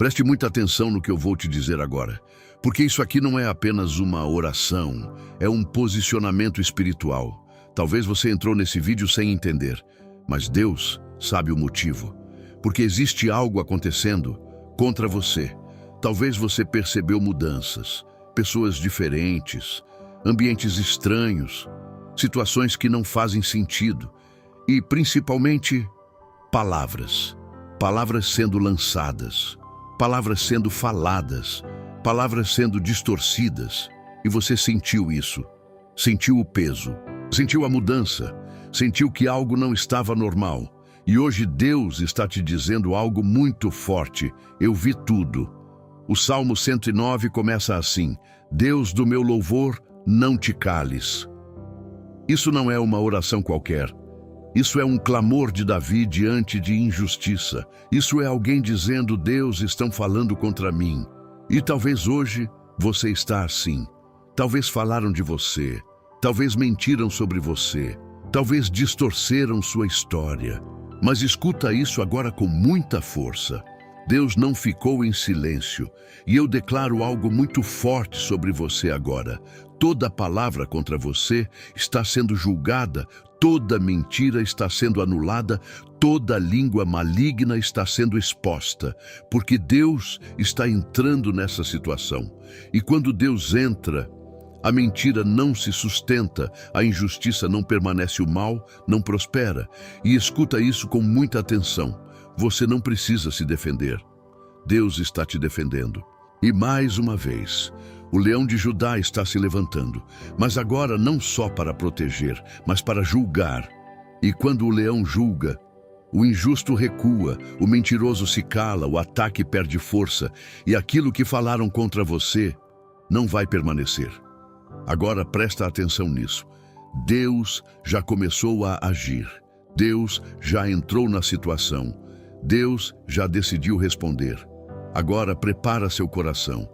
Preste muita atenção no que eu vou te dizer agora, porque isso aqui não é apenas uma oração, é um posicionamento espiritual. Talvez você entrou nesse vídeo sem entender, mas Deus sabe o motivo. Porque existe algo acontecendo contra você. Talvez você percebeu mudanças, pessoas diferentes, ambientes estranhos, situações que não fazem sentido e, principalmente, palavras. Palavras sendo lançadas, palavras sendo faladas, palavras sendo distorcidas. E você sentiu isso, sentiu o peso, sentiu a mudança, sentiu que algo não estava normal. E hoje Deus está te dizendo algo muito forte. Eu vi tudo. O Salmo 109 começa assim: Deus do meu louvor, não te cales. Isso não é uma oração qualquer. Isso é um clamor de Davi diante de injustiça. Isso é alguém dizendo: Deus, estão falando contra mim. E talvez hoje você está assim. Talvez falaram de você. Talvez mentiram sobre você. Talvez distorceram sua história. Mas escuta isso agora com muita força. Deus não ficou em silêncio. E eu declaro algo muito forte sobre você agora. Toda palavra contra você está sendo julgada, toda mentira está sendo anulada, toda língua maligna está sendo exposta, porque Deus está entrando nessa situação. E quando Deus entra, a mentira não se sustenta, a injustiça não permanece, o mal não prospera. E escuta isso com muita atenção. Você não precisa se defender. Deus está te defendendo. E mais uma vez, o leão de Judá está se levantando, mas agora não só para proteger, mas para julgar. E quando o leão julga, o injusto recua, o mentiroso se cala, o ataque perde força, e aquilo que falaram contra você não vai permanecer. Agora presta atenção nisso. Deus já começou a agir. Deus já entrou na situação. Deus já decidiu responder. Agora prepara seu coração,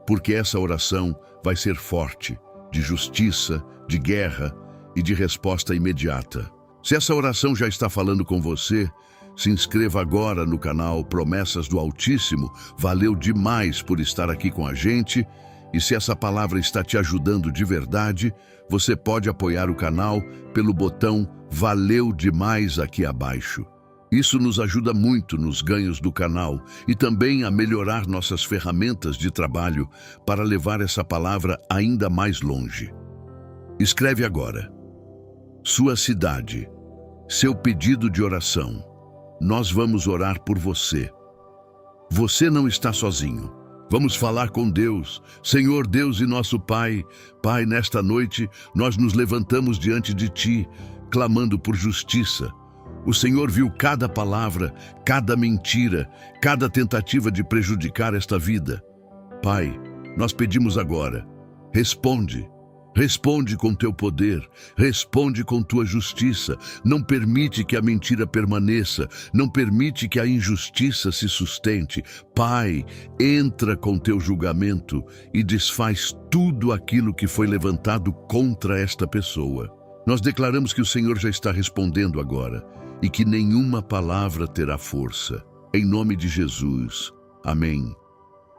porque essa oração vai ser forte, de justiça, de guerra e de resposta imediata. Se essa oração já está falando com você, se inscreva agora no canal Promessas do Altíssimo. Valeu demais por estar aqui com a gente. E se essa palavra está te ajudando de verdade, você pode apoiar o canal pelo botão Valeu Demais aqui abaixo. Isso nos ajuda muito nos ganhos do canal e também a melhorar nossas ferramentas de trabalho para levar essa palavra ainda mais longe. Escreve agora: sua cidade, seu pedido de oração. Nós vamos orar por você. Você não está sozinho. Vamos falar com Deus. Senhor Deus e nosso Pai, Pai, nesta noite nós nos levantamos diante de Ti, clamando por justiça. O Senhor viu cada palavra, cada mentira, cada tentativa de prejudicar esta vida. Pai, nós pedimos agora, responde. Responde com teu poder, responde com tua justiça. Não permite que a mentira permaneça, não permite que a injustiça se sustente. Pai, entra com teu julgamento e desfaz tudo aquilo que foi levantado contra esta pessoa. Nós declaramos que o Senhor já está respondendo agora e que nenhuma palavra terá força. Em nome de Jesus. Amém.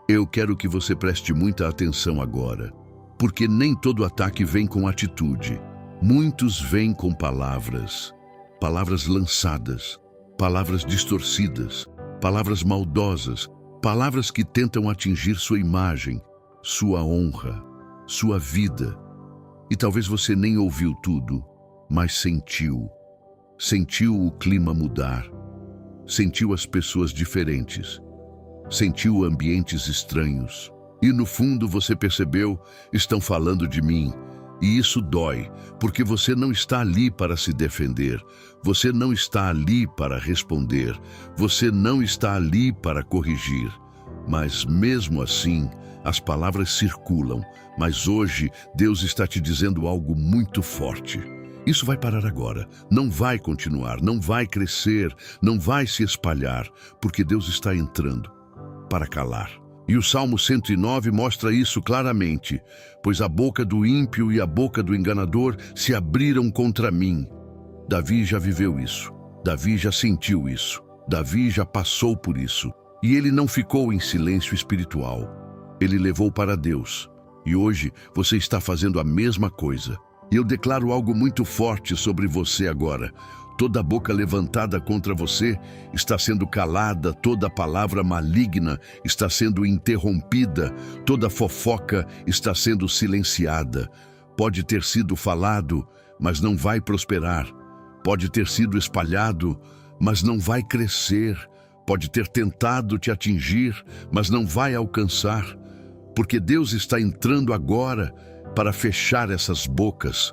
Eu quero que você preste muita atenção agora. Porque nem todo ataque vem com atitude. Muitos vêm com palavras, palavras lançadas, palavras distorcidas, palavras maldosas, palavras que tentam atingir sua imagem, sua honra, sua vida. E talvez você nem ouviu tudo, mas sentiu. Sentiu o clima mudar, sentiu as pessoas diferentes, sentiu ambientes estranhos. E no fundo você percebeu, estão falando de mim. E isso dói, porque você não está ali para se defender. Você não está ali para responder. Você não está ali para corrigir. Mas mesmo assim, as palavras circulam. Mas hoje, Deus está te dizendo algo muito forte. Isso vai parar agora. Não vai continuar, não vai crescer, não vai se espalhar, porque Deus está entrando para calar. E o Salmo 109 mostra isso claramente, pois a boca do ímpio e a boca do enganador se abriram contra mim. Davi já viveu isso, Davi já sentiu isso, Davi já passou por isso. E ele não ficou em silêncio espiritual. Ele levou para Deus. E hoje você está fazendo a mesma coisa. E eu declaro algo muito forte sobre você agora. Toda boca levantada contra você está sendo calada, toda palavra maligna está sendo interrompida, toda fofoca está sendo silenciada. Pode ter sido falado, mas não vai prosperar. Pode ter sido espalhado, mas não vai crescer. Pode ter tentado te atingir, mas não vai alcançar. Porque Deus está entrando agora para fechar essas bocas.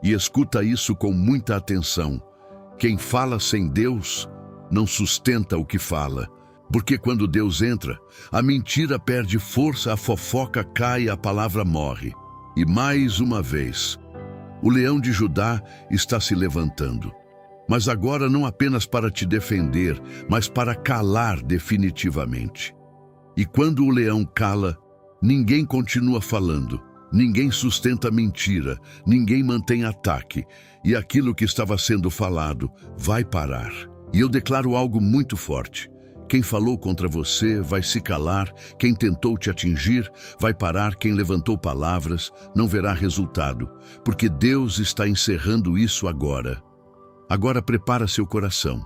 E escuta isso com muita atenção. Quem fala sem Deus não sustenta o que fala. Porque quando Deus entra, a mentira perde força, a fofoca cai, a palavra morre. E mais uma vez, o leão de Judá está se levantando. Mas agora não apenas para te defender, mas para calar definitivamente. E quando o leão cala, ninguém continua falando. Ninguém sustenta mentira, ninguém mantém ataque, e aquilo que estava sendo falado vai parar. E eu declaro algo muito forte. Quem falou contra você vai se calar, quem tentou te atingir vai parar, quem levantou palavras não verá resultado, porque Deus está encerrando isso agora. Agora prepara seu coração,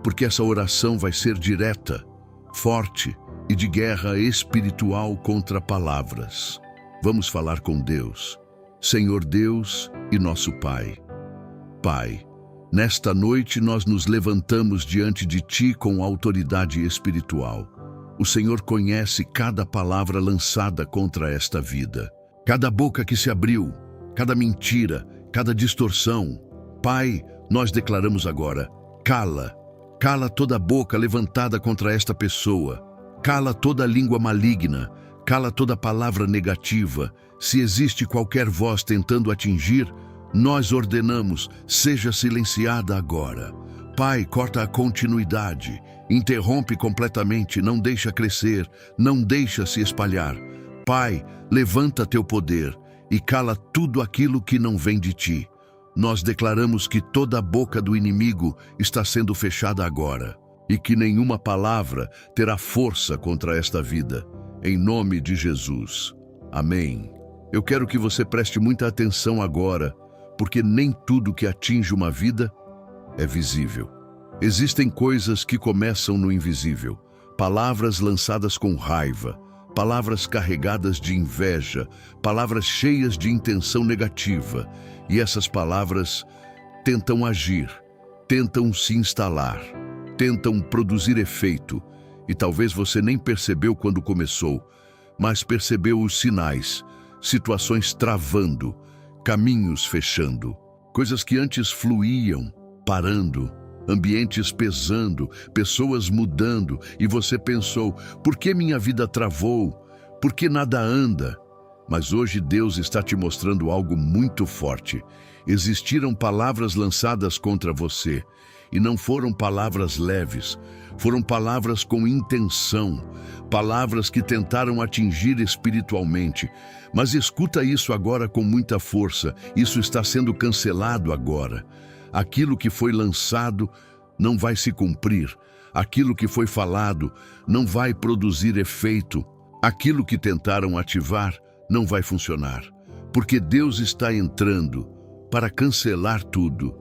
porque essa oração vai ser direta, forte e de guerra espiritual contra palavras. Vamos falar com Deus. Senhor Deus e nosso Pai. Pai, nesta noite nós nos levantamos diante de Ti com autoridade espiritual. O Senhor conhece cada palavra lançada contra esta vida. Cada boca que se abriu, cada mentira, cada distorção. Pai, nós declaramos agora, cala. Cala toda boca levantada contra esta pessoa. Cala toda língua maligna. Cala toda palavra negativa. Se existe qualquer voz tentando atingir, nós ordenamos, seja silenciada agora. Pai, corta a continuidade, interrompe completamente, não deixa crescer, não deixa se espalhar. Pai, levanta teu poder e cala tudo aquilo que não vem de ti. Nós declaramos que toda a boca do inimigo está sendo fechada agora e que nenhuma palavra terá força contra esta vida. Em nome de Jesus. Amém. Eu quero que você preste muita atenção agora, porque nem tudo que atinge uma vida é visível. Existem coisas que começam no invisível. Palavras lançadas com raiva, palavras carregadas de inveja, palavras cheias de intenção negativa. E essas palavras tentam agir, tentam se instalar, tentam produzir efeito. E talvez você nem percebeu quando começou, mas percebeu os sinais, situações travando, caminhos fechando, coisas que antes fluíam, parando, ambientes pesando, pessoas mudando, e você pensou, por que minha vida travou? Por que nada anda? Mas hoje Deus está te mostrando algo muito forte. Existiram palavras lançadas contra você, e não foram palavras leves, foram palavras com intenção, palavras que tentaram atingir espiritualmente. Mas escuta isso agora com muita força, isso está sendo cancelado agora. Aquilo que foi lançado não vai se cumprir, aquilo que foi falado não vai produzir efeito, aquilo que tentaram ativar não vai funcionar, porque Deus está entrando para cancelar tudo.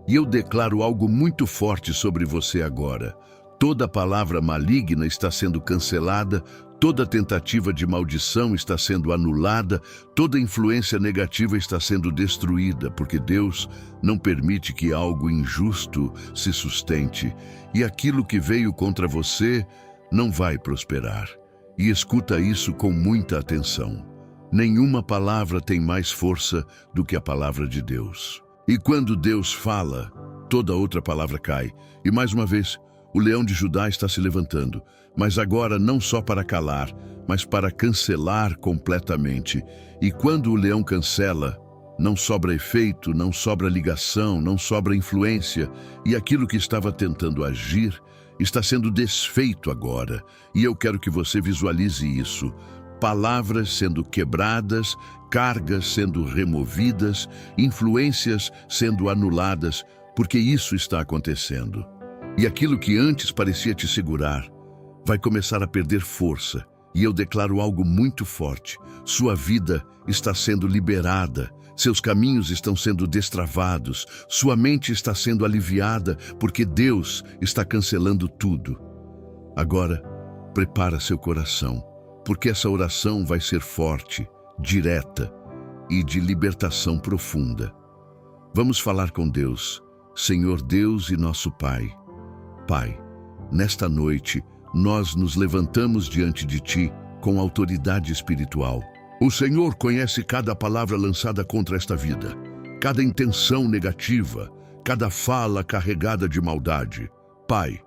E eu declaro algo muito forte sobre você agora. Toda palavra maligna está sendo cancelada, toda tentativa de maldição está sendo anulada, toda influência negativa está sendo destruída, porque Deus não permite que algo injusto se sustente, e aquilo que veio contra você não vai prosperar. E escuta isso com muita atenção. Nenhuma palavra tem mais força do que a palavra de Deus. E quando Deus fala, toda outra palavra cai. E mais uma vez, o leão de Judá está se levantando, mas agora não só para calar, mas para cancelar completamente. E quando o leão cancela, não sobra efeito, não sobra ligação, não sobra influência, e aquilo que estava tentando agir está sendo desfeito agora. E eu quero que você visualize isso. Palavras sendo quebradas, cargas sendo removidas, influências sendo anuladas, porque isso está acontecendo. E aquilo que antes parecia te segurar, vai começar a perder força. E eu declaro algo muito forte. Sua vida está sendo liberada. Seus caminhos estão sendo destravados. Sua mente está sendo aliviada, porque Deus está cancelando tudo. Agora, prepara seu coração, porque essa oração vai ser forte, direta e de libertação profunda. Vamos falar com Deus. Senhor Deus e nosso Pai. Pai, nesta noite, nós nos levantamos diante de Ti com autoridade espiritual. O Senhor conhece cada palavra lançada contra esta vida, cada intenção negativa, cada fala carregada de maldade. Pai,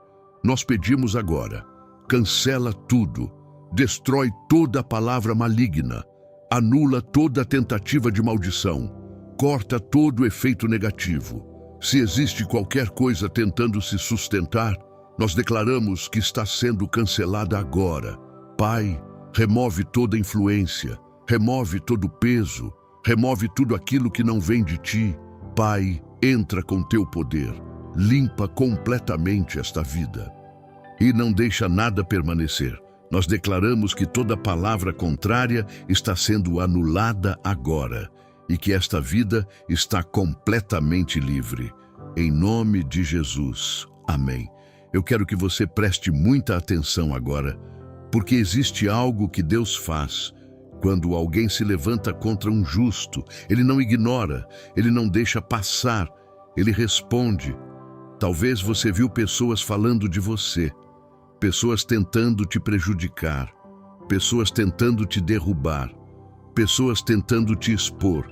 nós pedimos agora, cancela tudo, destrói toda palavra maligna, anula toda tentativa de maldição, corta todo o efeito negativo. Se existe qualquer coisa tentando se sustentar, nós declaramos que está sendo cancelada agora. Pai, remove toda influência, remove todo peso, remove tudo aquilo que não vem de Ti. Pai, entra com Teu poder, limpa completamente esta vida e não deixa nada permanecer. Nós declaramos que toda palavra contrária está sendo anulada agora e que esta vida está completamente livre. Em nome de Jesus. Amém. Eu quero que você preste muita atenção agora, porque existe algo que Deus faz. Quando alguém se levanta contra um justo, Ele não ignora, Ele não deixa passar, Ele responde. Talvez você viu pessoas falando de você, pessoas tentando te prejudicar, pessoas tentando te derrubar, pessoas tentando te expor,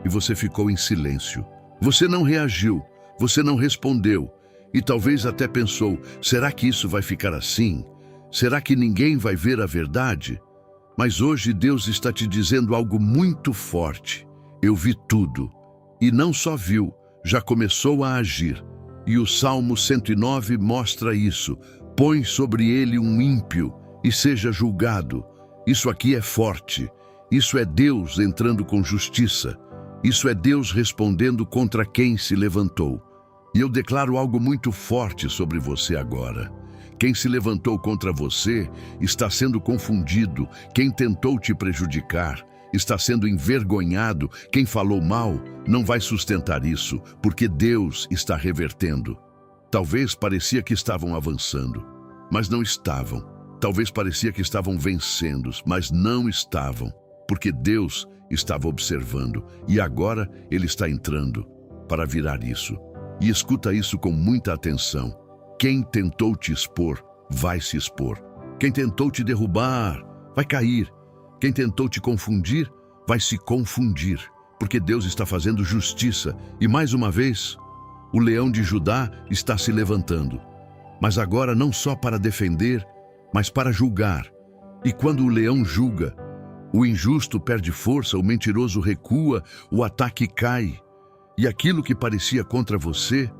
e você ficou em silêncio. Você não reagiu, você não respondeu, e talvez até pensou, será que isso vai ficar assim? Será que ninguém vai ver a verdade? Mas hoje Deus está te dizendo algo muito forte. Eu vi tudo. E não só viu, já começou a agir. E o Salmo 109 mostra isso. Põe sobre ele um ímpio e seja julgado. Isso aqui é forte. Isso é Deus entrando com justiça. Isso é Deus respondendo contra quem se levantou. E eu declaro algo muito forte sobre você agora. Quem se levantou contra você está sendo confundido. Quem tentou te prejudicar está sendo envergonhado. Quem falou mal não vai sustentar isso, porque Deus está revertendo. Talvez parecia que estavam avançando, mas não estavam. Talvez parecia que estavam vencendo, mas não estavam, porque Deus estava observando e agora Ele está entrando para virar isso. E escuta isso com muita atenção. Quem tentou te expor, vai se expor. Quem tentou te derrubar, vai cair. Quem tentou te confundir, vai se confundir. Porque Deus está fazendo justiça. E mais uma vez, o leão de Judá está se levantando. Mas agora não só para defender, mas para julgar. E quando o leão julga, o injusto perde força, o mentiroso recua, o ataque cai. E aquilo que parecia contra você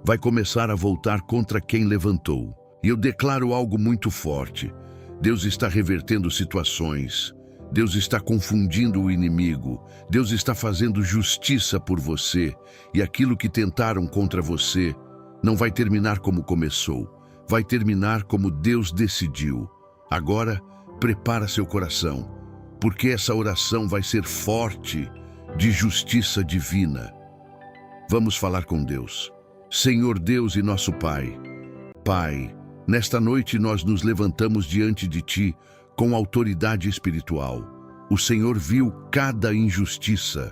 vai começar a voltar contra quem levantou. E eu declaro algo muito forte. Deus está revertendo situações. Deus está confundindo o inimigo. Deus está fazendo justiça por você. E aquilo que tentaram contra você não vai terminar como começou. Vai terminar como Deus decidiu. Agora, prepara seu coração, porque essa oração vai ser forte de justiça divina. Vamos falar com Deus. Senhor Deus e nosso Pai. Pai, nesta noite nós nos levantamos diante de Ti com autoridade espiritual. O Senhor viu cada injustiça,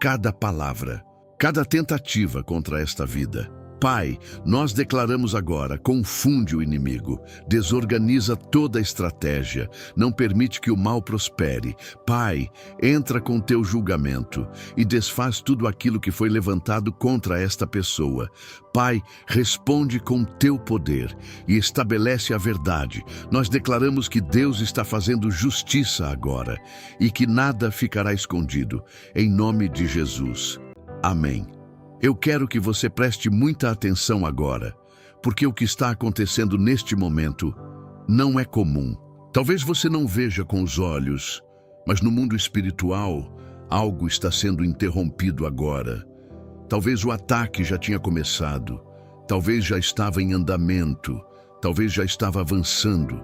cada palavra, cada tentativa contra esta vida. Pai, nós declaramos agora, confunde o inimigo, desorganiza toda a estratégia, não permite que o mal prospere. Pai, entra com teu julgamento e desfaz tudo aquilo que foi levantado contra esta pessoa. Pai, responde com teu poder e estabelece a verdade. Nós declaramos que Deus está fazendo justiça agora e que nada ficará escondido. Em nome de Jesus. Amém. Eu quero que você preste muita atenção agora, porque o que está acontecendo neste momento não é comum. Talvez você não veja com os olhos, mas no mundo espiritual, algo está sendo interrompido agora. Talvez o ataque já tinha começado, talvez já estava em andamento, talvez já estava avançando.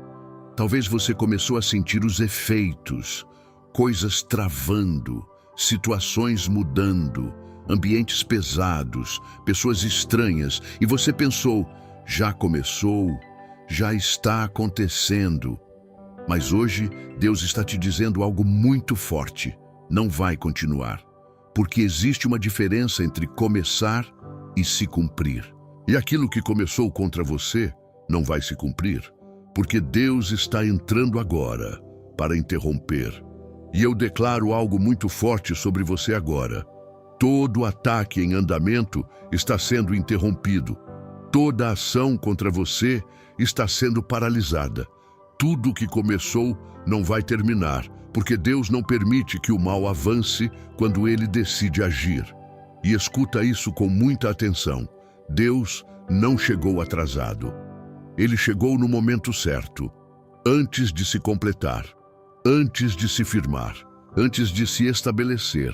Talvez você começou a sentir os efeitos, coisas travando, situações mudando, ambientes pesados, pessoas estranhas, e você pensou, já começou, já está acontecendo. Mas hoje, Deus está te dizendo algo muito forte. Não vai continuar. Porque existe uma diferença entre começar e se cumprir. E aquilo que começou contra você não vai se cumprir. Porque Deus está entrando agora para interromper. E eu declaro algo muito forte sobre você agora. Todo ataque em andamento está sendo interrompido. Toda ação contra você está sendo paralisada. Tudo que começou não vai terminar, porque Deus não permite que o mal avance quando ele decide agir. E escuta isso com muita atenção. Deus não chegou atrasado. Ele chegou no momento certo, antes de se completar, antes de se firmar, antes de se estabelecer.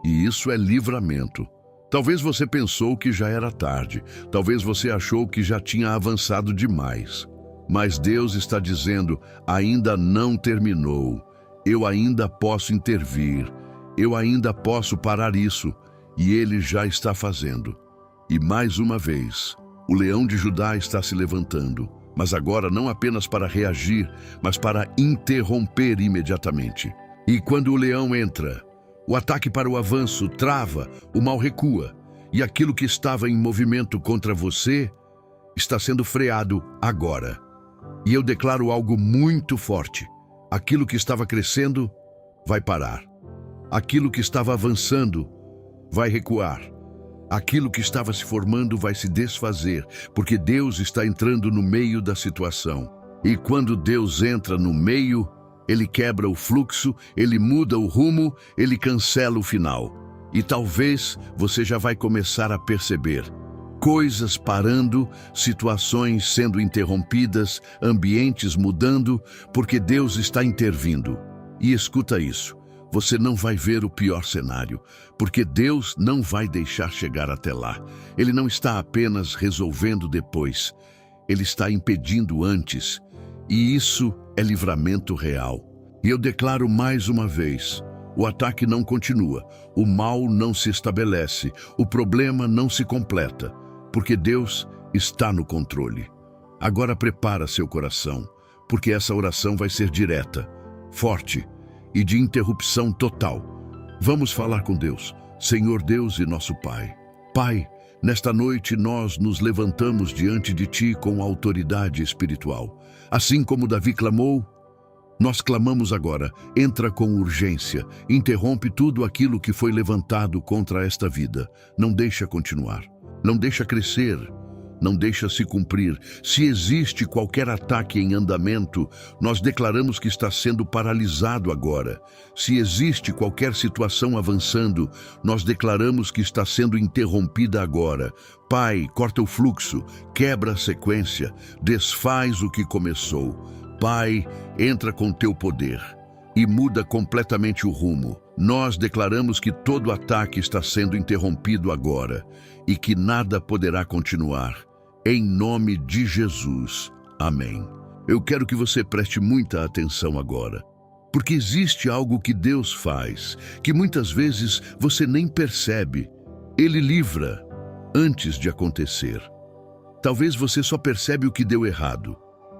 E isso é livramento. Talvez você pensou que já era tarde, talvez você achou que já tinha avançado demais. Mas Deus está dizendo, ainda não terminou. Eu ainda posso intervir, eu ainda posso parar isso, e Ele já está fazendo. E mais uma vez, o leão de Judá está se levantando, mas agora não apenas para reagir, mas para interromper imediatamente. E quando o leão entra, o ataque para o avanço trava, o mal recua, e aquilo que estava em movimento contra você está sendo freado agora. E eu declaro algo muito forte. Aquilo que estava crescendo vai parar. Aquilo que estava avançando vai recuar. Aquilo que estava se formando vai se desfazer, porque Deus está entrando no meio da situação. E quando Deus entra no meio, Ele quebra o fluxo, Ele muda o rumo, Ele cancela o final. E talvez você já vai começar a perceber coisas parando, situações sendo interrompidas, ambientes mudando, porque Deus está intervindo. E escuta isso, você não vai ver o pior cenário, porque Deus não vai deixar chegar até lá. Ele não está apenas resolvendo depois, Ele está impedindo antes. E isso é livramento real. E eu declaro mais uma vez, o ataque não continua, o mal não se estabelece, o problema não se completa, porque Deus está no controle. Agora prepara seu coração, porque essa oração vai ser direta, forte e de interrupção total. Vamos falar com Deus, Senhor Deus e nosso Pai. Pai, nesta noite nós nos levantamos diante de Ti com autoridade espiritual. Assim como Davi clamou, nós clamamos agora, entra com urgência, interrompe tudo aquilo que foi levantado contra esta vida. Não deixa continuar. Não deixa crescer, não deixa se cumprir. Se existe qualquer ataque em andamento, nós declaramos que está sendo paralisado agora. Se existe qualquer situação avançando, nós declaramos que está sendo interrompida agora. Pai, corta o fluxo, quebra a sequência, desfaz o que começou. Pai, entra com teu poder e muda completamente o rumo. Nós declaramos que todo ataque está sendo interrompido agora e que nada poderá continuar. Em nome de Jesus. Amém. Eu quero que você preste muita atenção agora, porque existe algo que Deus faz, que muitas vezes você nem percebe. Ele livra antes de acontecer. Talvez você só percebe o que deu errado,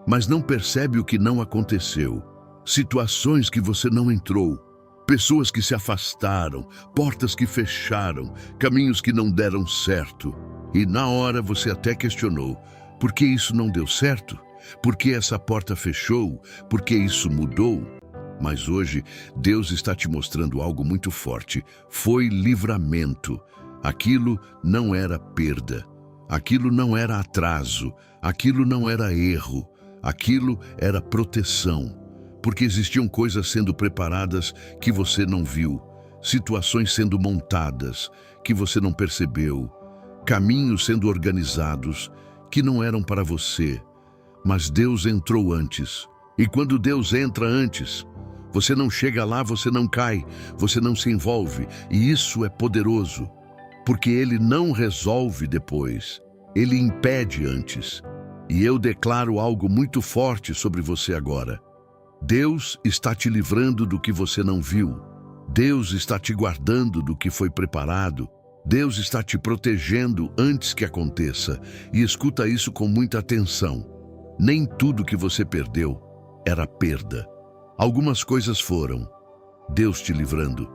mas não percebe o que não aconteceu. Situações que você não entrou, pessoas que se afastaram, portas que fecharam, caminhos que não deram certo. E na hora você até questionou, por que isso não deu certo? Por que essa porta fechou? Por que isso mudou? Mas hoje Deus está te mostrando algo muito forte. Foi livramento. Aquilo não era perda. Aquilo não era atraso. Aquilo não era erro. Aquilo era proteção. Porque existiam coisas sendo preparadas que você não viu, situações sendo montadas que você não percebeu, caminhos sendo organizados que não eram para você, mas Deus entrou antes. E quando Deus entra antes, você não chega lá, você não cai, você não se envolve, e isso é poderoso, porque Ele não resolve depois, Ele impede antes. E eu declaro algo muito forte sobre você agora. Deus está te livrando do que você não viu. Deus está te guardando do que foi preparado. Deus está te protegendo antes que aconteça. E escuta isso com muita atenção. Nem tudo que você perdeu era perda. Algumas coisas foram Deus te livrando.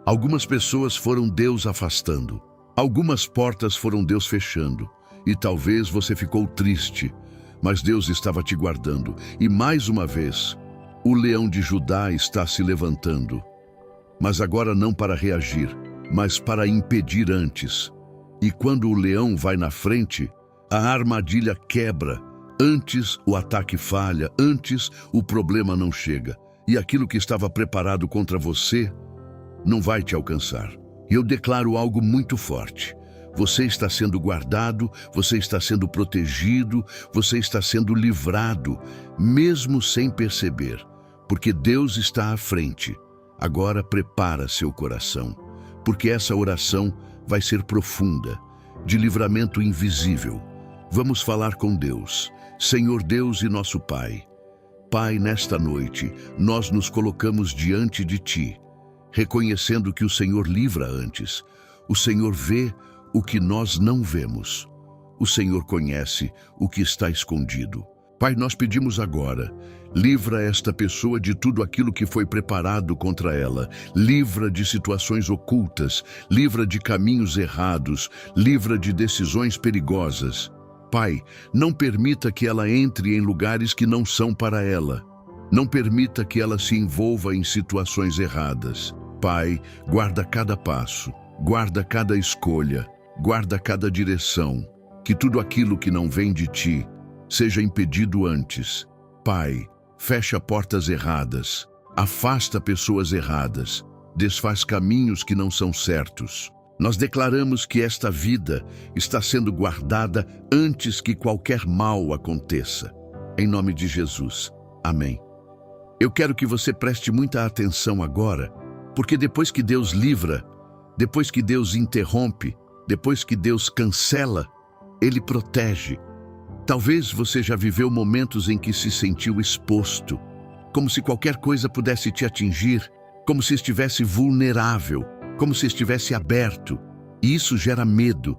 Algumas pessoas foram Deus afastando. Algumas portas foram Deus fechando. E talvez você ficou triste, mas Deus estava te guardando. E mais uma vez, o leão de Judá está se levantando. Mas agora não para reagir, mas para impedir antes. E quando o leão vai na frente, a armadilha quebra. Antes o ataque falha, antes o problema não chega. E aquilo que estava preparado contra você não vai te alcançar. E eu declaro algo muito forte. Você está sendo guardado, você está sendo protegido, você está sendo livrado, mesmo sem perceber, porque Deus está à frente. Agora prepara seu coração, porque essa oração vai ser profunda, de livramento invisível. Vamos falar com Deus. Senhor Deus e nosso Pai. Pai, nesta noite, nós nos colocamos diante de Ti, reconhecendo que o Senhor livra antes. O Senhor vê o que nós não vemos. O Senhor conhece o que está escondido. Pai, nós pedimos agora, livra esta pessoa de tudo aquilo que foi preparado contra ela. Livra de situações ocultas, livra de caminhos errados, livra de decisões perigosas. Pai, não permita que ela entre em lugares que não são para ela. Não permita que ela se envolva em situações erradas. Pai, guarda cada passo, guarda cada escolha, guarda cada direção. Que tudo aquilo que não vem de Ti seja impedido antes. Pai, fecha portas erradas, afasta pessoas erradas, desfaz caminhos que não são certos. Nós declaramos que esta vida está sendo guardada antes que qualquer mal aconteça. Em nome de Jesus. Amém. Eu quero que você preste muita atenção agora, porque depois que Deus livra, depois que Deus interrompe, depois que Deus cancela, Ele protege. Talvez você já viveu momentos em que se sentiu exposto, como se qualquer coisa pudesse te atingir, como se estivesse vulnerável, como se estivesse aberto. E isso gera medo,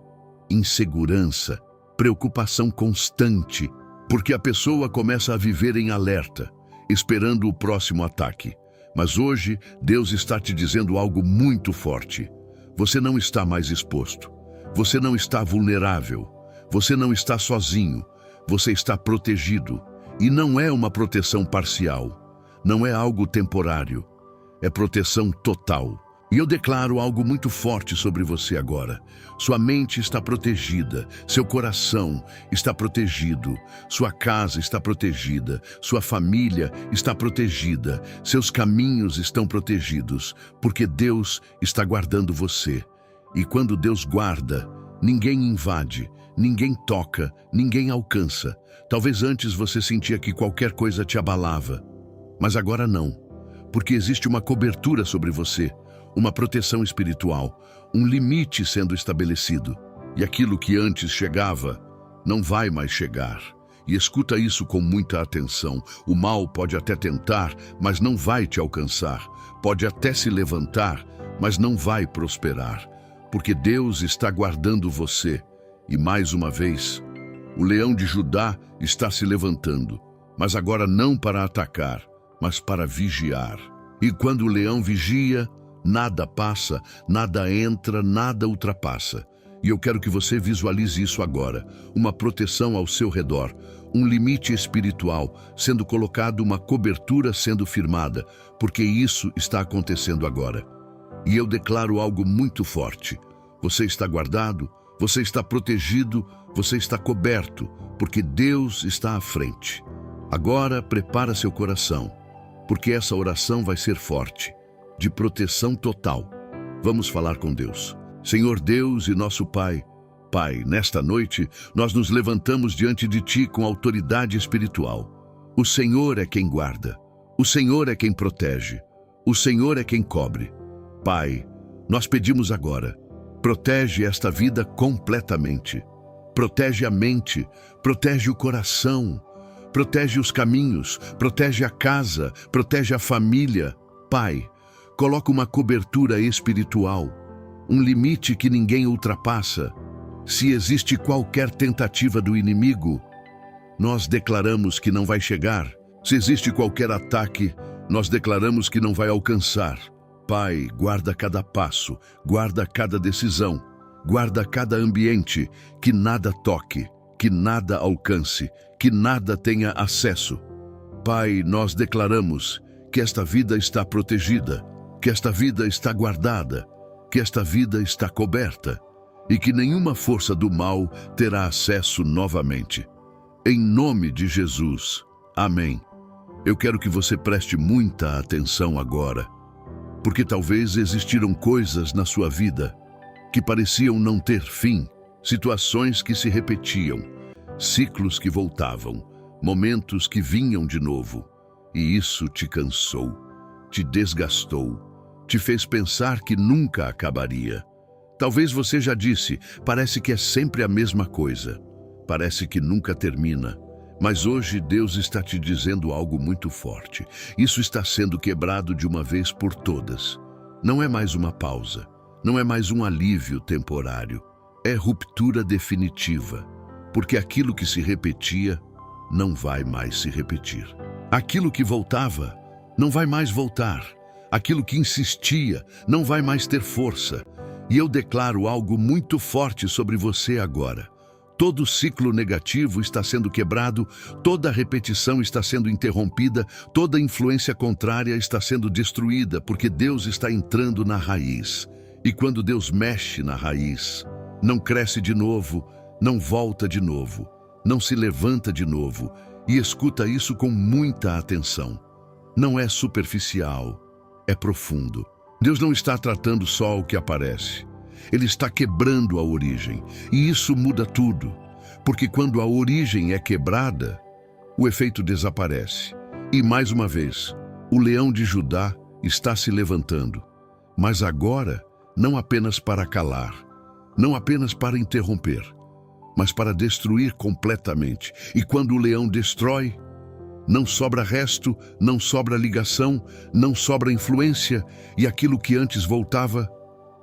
insegurança, preocupação constante, porque a pessoa começa a viver em alerta, esperando o próximo ataque. Mas hoje, Deus está te dizendo algo muito forte. Você não está mais exposto. Você não está vulnerável. Você não está sozinho. Você está protegido. E não é uma proteção parcial. Não é algo temporário. É proteção total. E eu declaro algo muito forte sobre você agora. Sua mente está protegida, seu coração está protegido, sua casa está protegida, sua família está protegida, seus caminhos estão protegidos, porque Deus está guardando você. E quando Deus guarda, ninguém invade, ninguém toca, ninguém alcança. Talvez antes você sentia que qualquer coisa te abalava, mas agora não, porque existe uma cobertura sobre você. Uma proteção espiritual, um limite sendo estabelecido. E aquilo que antes chegava, não vai mais chegar. E escuta isso com muita atenção. O mal pode até tentar, mas não vai te alcançar. Pode até se levantar, mas não vai prosperar. Porque Deus está guardando você. E mais uma vez, o leão de Judá está se levantando. Mas agora não para atacar, mas para vigiar. E quando o leão vigia, nada passa, nada entra, nada ultrapassa. E eu quero que você visualize isso agora. Uma proteção ao seu redor, um limite espiritual sendo colocado, uma cobertura sendo firmada, porque isso está acontecendo agora. E eu declaro algo muito forte. Você está guardado, você está protegido, você está coberto, porque Deus está à frente. Agora prepara seu coração, porque essa oração vai ser forte, de proteção total. Vamos falar com Deus. Senhor Deus e nosso Pai, Pai, nesta noite nós nos levantamos diante de Ti com autoridade espiritual. O Senhor é quem guarda, o Senhor é quem protege, o Senhor é quem cobre. Pai, nós pedimos agora, protege esta vida completamente. protege a mente, protege o coração, protege os caminhos, protege a casa, protege a família. Pai, coloca uma cobertura espiritual, um limite que ninguém ultrapassa. Se existe qualquer tentativa do inimigo, nós declaramos que não vai chegar. Se existe qualquer ataque, nós declaramos que não vai alcançar. Pai, guarda cada passo, guarda cada decisão, guarda cada ambiente, que nada toque, que nada alcance, que nada tenha acesso. Pai, nós declaramos que esta vida está protegida, que esta vida está guardada, que esta vida está coberta e que nenhuma força do mal terá acesso novamente. Em nome de Jesus. Amém. Eu quero que você preste muita atenção agora, porque talvez existiram coisas na sua vida que pareciam não ter fim, situações que se repetiam, ciclos que voltavam, momentos que vinham de novo, e isso te cansou, te desgastou, te fez pensar que nunca acabaria. Talvez você já disse, parece que é sempre a mesma coisa, parece que nunca termina. Mas hoje Deus está te dizendo algo muito forte. Isso está sendo quebrado de uma vez por todas. Não é mais uma pausa, não é mais um alívio temporário. É ruptura definitiva, porque aquilo que se repetia não vai mais se repetir. Aquilo que voltava não vai mais voltar. Aquilo que insistia não vai mais ter força. E eu declaro algo muito forte sobre você agora. Todo ciclo negativo está sendo quebrado, toda repetição está sendo interrompida, toda influência contrária está sendo destruída, porque Deus está entrando na raiz. E quando Deus mexe na raiz, não cresce de novo, não volta de novo, não se levanta de novo. E escuta isso com muita atenção. Não é superficial, é profundo. Deus não está tratando só o que aparece. Ele está quebrando a origem, e isso muda tudo, porque quando a origem é quebrada, o efeito desaparece. E mais uma vez, o leão de Judá está se levantando, mas agora não apenas para calar, não apenas para interromper, mas para destruir completamente. E quando o leão destrói, não sobra resto, não sobra ligação, não sobra influência, e aquilo que antes voltava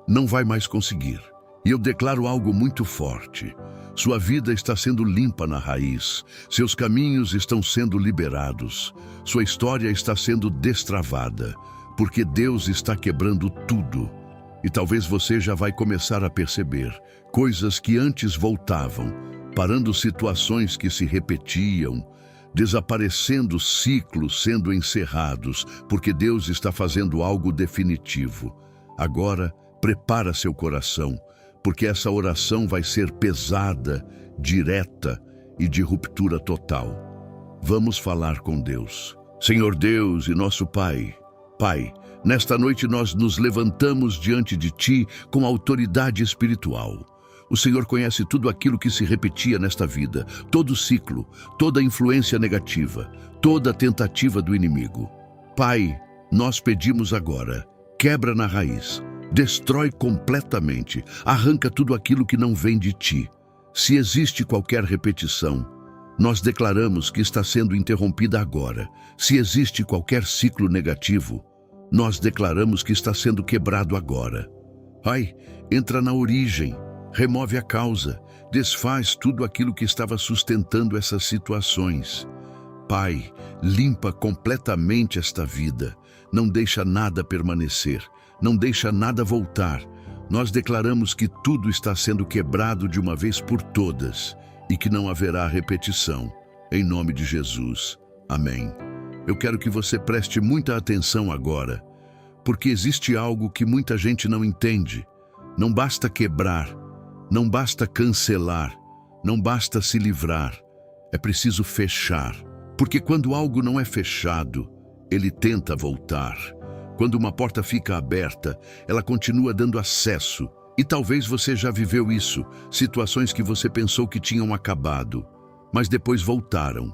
não vai mais conseguir. E eu declaro algo muito forte. Sua vida está sendo limpa na raiz. Seus caminhos estão sendo liberados. Sua história está sendo destravada, porque Deus está quebrando tudo. E talvez você já vai começar a perceber coisas que antes voltavam, parando situações que se repetiam, desaparecendo ciclos sendo encerrados, porque Deus está fazendo algo definitivo. Agora, prepara seu coração, porque essa oração vai ser pesada, direta e de ruptura total. Vamos falar com Deus. Senhor Deus e nosso Pai, nesta noite nós nos levantamos diante de Ti com autoridade espiritual. O Senhor conhece tudo aquilo que se repetia nesta vida, todo ciclo, toda influência negativa, toda tentativa do inimigo. Pai, nós pedimos agora, quebra na raiz, destrói completamente, arranca tudo aquilo que não vem de Ti. Se existe qualquer repetição, nós declaramos que está sendo interrompida agora. Se existe qualquer ciclo negativo, nós declaramos que está sendo quebrado agora. Pai, entra na origem, remove a causa, desfaz tudo aquilo que estava sustentando essas situações. Pai, limpa completamente esta vida, não deixa nada permanecer, não deixa nada voltar. Nós declaramos que tudo está sendo quebrado de uma vez por todas e que não haverá repetição. Em nome de Jesus. Amém. Eu quero que você preste muita atenção agora, porque existe algo que muita gente não entende. Não basta quebrar, não basta cancelar, não basta se livrar. É preciso fechar, porque quando algo não é fechado, ele tenta voltar. Quando uma porta fica aberta, ela continua dando acesso. E talvez você já viveu isso, situações que você pensou que tinham acabado, mas depois voltaram.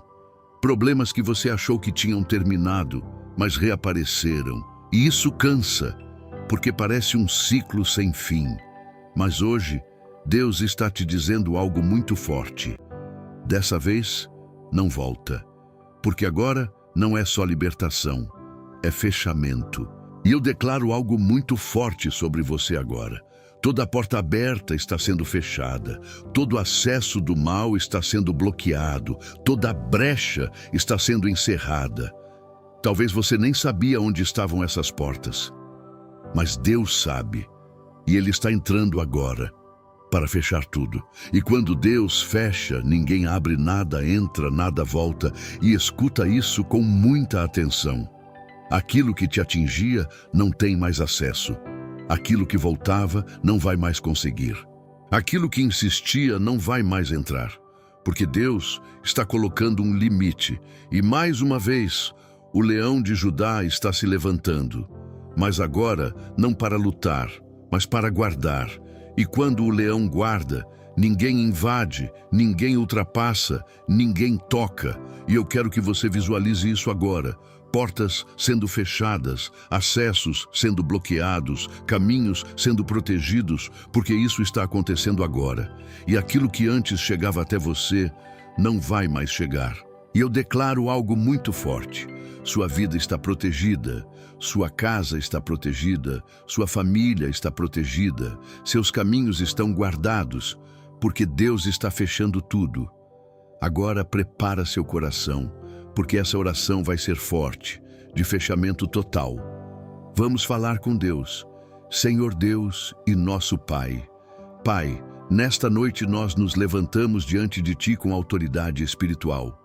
Problemas que você achou que tinham terminado, mas reapareceram. E isso cansa, porque parece um ciclo sem fim. Mas hoje, Deus está te dizendo algo muito forte. Dessa vez, não volta, porque agora não é só libertação, é fechamento. E eu declaro algo muito forte sobre você agora. Toda a porta aberta está sendo fechada, todo acesso do mal está sendo bloqueado, toda a brecha está sendo encerrada. Talvez você nem sabia onde estavam essas portas, mas Deus sabe, e Ele está entrando agora para fechar tudo. E quando Deus fecha, ninguém abre nada, entra, nada volta, e escuta isso com muita atenção. Aquilo que te atingia não tem mais acesso. Aquilo que voltava não vai mais conseguir. Aquilo que insistia não vai mais entrar. Porque Deus está colocando um limite. E mais uma vez, o leão de Judá está se levantando. Mas agora, não para lutar, mas para guardar. E quando o leão guarda, ninguém invade, ninguém ultrapassa, ninguém toca. E eu quero que você visualize isso agora. Portas sendo fechadas, acessos sendo bloqueados, caminhos sendo protegidos, porque isso está acontecendo agora. E aquilo que antes chegava até você, não vai mais chegar. E eu declaro algo muito forte. Sua vida está protegida, sua casa está protegida, sua família está protegida, seus caminhos estão guardados, porque Deus está fechando tudo. Agora prepara seu coração, porque essa oração vai ser forte, de fechamento total. Vamos falar com Deus. Senhor Deus e nosso Pai. Pai, nesta noite nós nos levantamos diante de Ti com autoridade espiritual.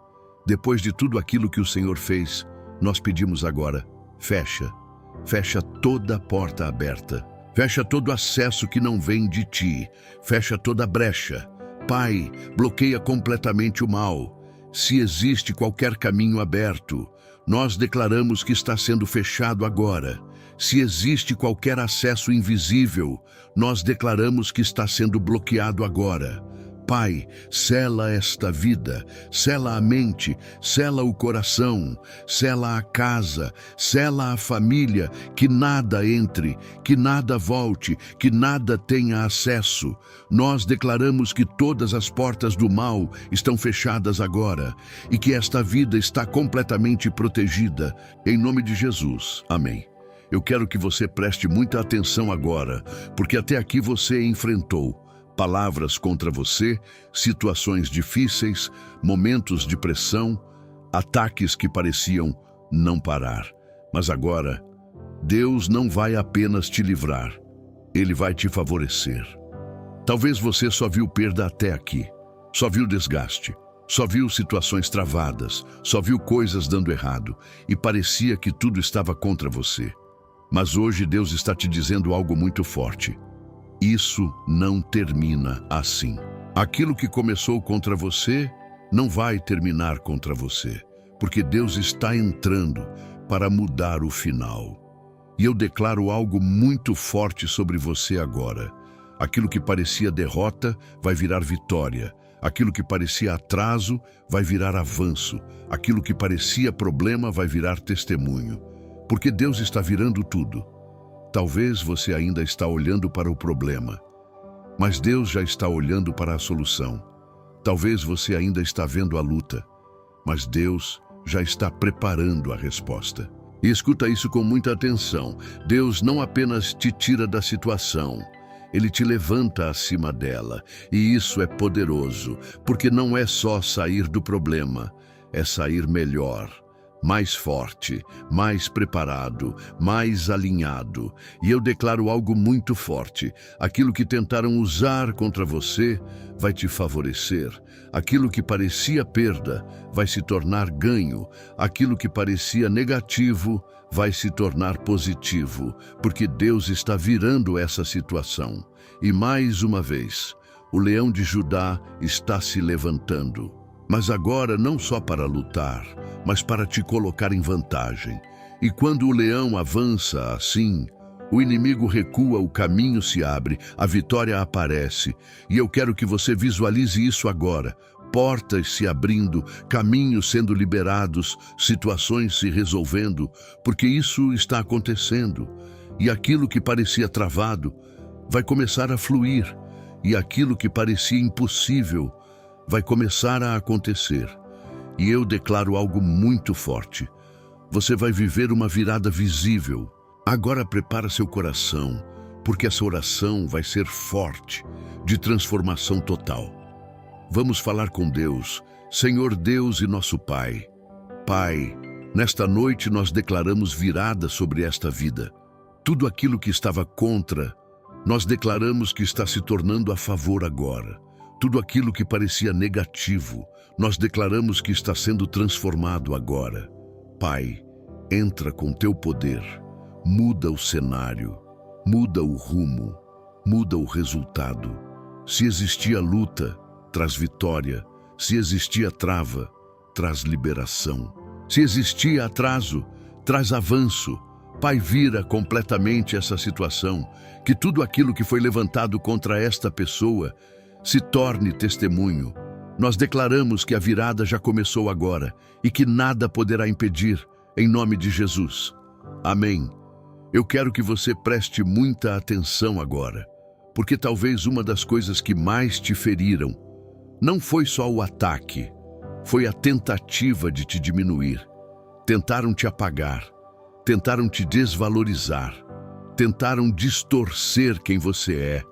Depois de tudo aquilo que o Senhor fez, nós pedimos agora, fecha toda a porta aberta, fecha todo acesso que não vem de Ti, fecha toda a brecha. Pai, bloqueia completamente o mal. Se existe qualquer caminho aberto, nós declaramos que está sendo fechado agora. Se existe qualquer acesso invisível, nós declaramos que está sendo bloqueado agora. Pai, sela esta vida, sela a mente, sela o coração, sela a casa, sela a família, que nada entre, que nada volte, que nada tenha acesso. Nós declaramos que todas as portas do mal estão fechadas agora e que esta vida está completamente protegida. Em nome de Jesus. Amém. Eu quero que você preste muita atenção agora, porque até aqui você enfrentou palavras contra você, situações difíceis, momentos de pressão, ataques que pareciam não parar. Mas agora, Deus não vai apenas te livrar, Ele vai te favorecer. Talvez você só viu perda até aqui, só viu desgaste, só viu situações travadas, só viu coisas dando errado e parecia que tudo estava contra você. Mas hoje Deus está te dizendo algo muito forte. Isso não termina assim. Aquilo que começou contra você não vai terminar contra você, porque Deus está entrando para mudar o final. E eu declaro algo muito forte sobre você agora. Aquilo que parecia derrota vai virar vitória. Aquilo que parecia atraso vai virar avanço. Aquilo que parecia problema vai virar testemunho. Porque Deus está virando tudo. Talvez você ainda está olhando para o problema, mas Deus já está olhando para a solução. Talvez você ainda está vendo a luta, mas Deus já está preparando a resposta. E escuta isso com muita atenção. Deus não apenas te tira da situação, Ele te levanta acima dela. E isso é poderoso, porque não é só sair do problema, é sair melhor, mais forte, mais preparado, mais alinhado. E eu declaro algo muito forte. Aquilo que tentaram usar contra você vai te favorecer. Aquilo que parecia perda vai se tornar ganho. Aquilo que parecia negativo vai se tornar positivo, porque Deus está virando essa situação. E mais uma vez, o leão de Judá está se levantando. Mas agora não só para lutar, mas para te colocar em vantagem. E quando o leão avança assim, o inimigo recua, o caminho se abre, a vitória aparece. E eu quero que você visualize isso agora. Portas se abrindo, caminhos sendo liberados, situações se resolvendo, porque isso está acontecendo. E aquilo que parecia travado vai começar a fluir. e aquilo que parecia impossível vai começar a acontecer. E eu declaro algo muito forte. Você vai viver uma virada visível. Agora prepara seu coração, porque essa oração vai ser forte, de transformação total. Vamos falar com Deus, Senhor Deus e nosso Pai. Pai, nesta noite nós declaramos virada sobre esta vida. Tudo aquilo que estava contra, nós declaramos que está se tornando a favor agora. Tudo aquilo que parecia negativo, nós declaramos que está sendo transformado agora. Pai, entra com teu poder, muda o cenário, muda o rumo, muda o resultado. Se existia luta, traz vitória. Se existia trava, traz liberação. Se existia atraso, traz avanço. Pai, vira completamente essa situação, que tudo aquilo que foi levantado contra esta pessoa se torne testemunho. Nós declaramos que a virada já começou agora e que nada poderá impedir, em nome de Jesus. Amém. Eu quero que você preste muita atenção agora, porque talvez uma das coisas que mais te feriram não foi só o ataque, foi a tentativa de te diminuir. Tentaram te apagar, tentaram te desvalorizar, tentaram distorcer quem você é.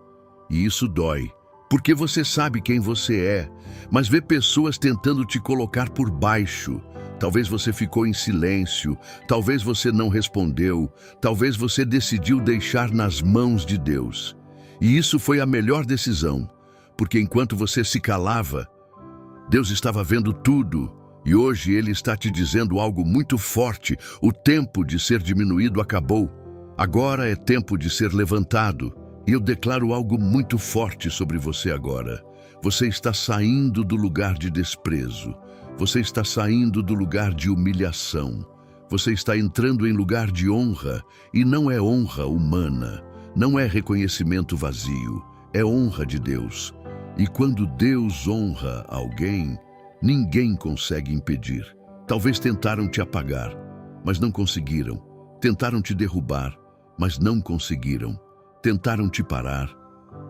E isso dói, porque você sabe quem você é, mas vê pessoas tentando te colocar por baixo. Talvez você ficou em silêncio, talvez você não respondeu, talvez você decidiu deixar nas mãos de Deus. E isso foi a melhor decisão, porque enquanto você se calava, Deus estava vendo tudo. E hoje Ele está te dizendo algo muito forte. O tempo de ser diminuído acabou. Agora é tempo de ser levantado. E eu declaro algo muito forte sobre você agora. Você está saindo do lugar de desprezo. Você está saindo do lugar de humilhação. Você está entrando em lugar de honra. E não é honra humana. Não é reconhecimento vazio. É honra de Deus. E quando Deus honra alguém, ninguém consegue impedir. Talvez tentaram te apagar, mas não conseguiram. Tentaram te derrubar, mas não conseguiram. Tentaram te parar,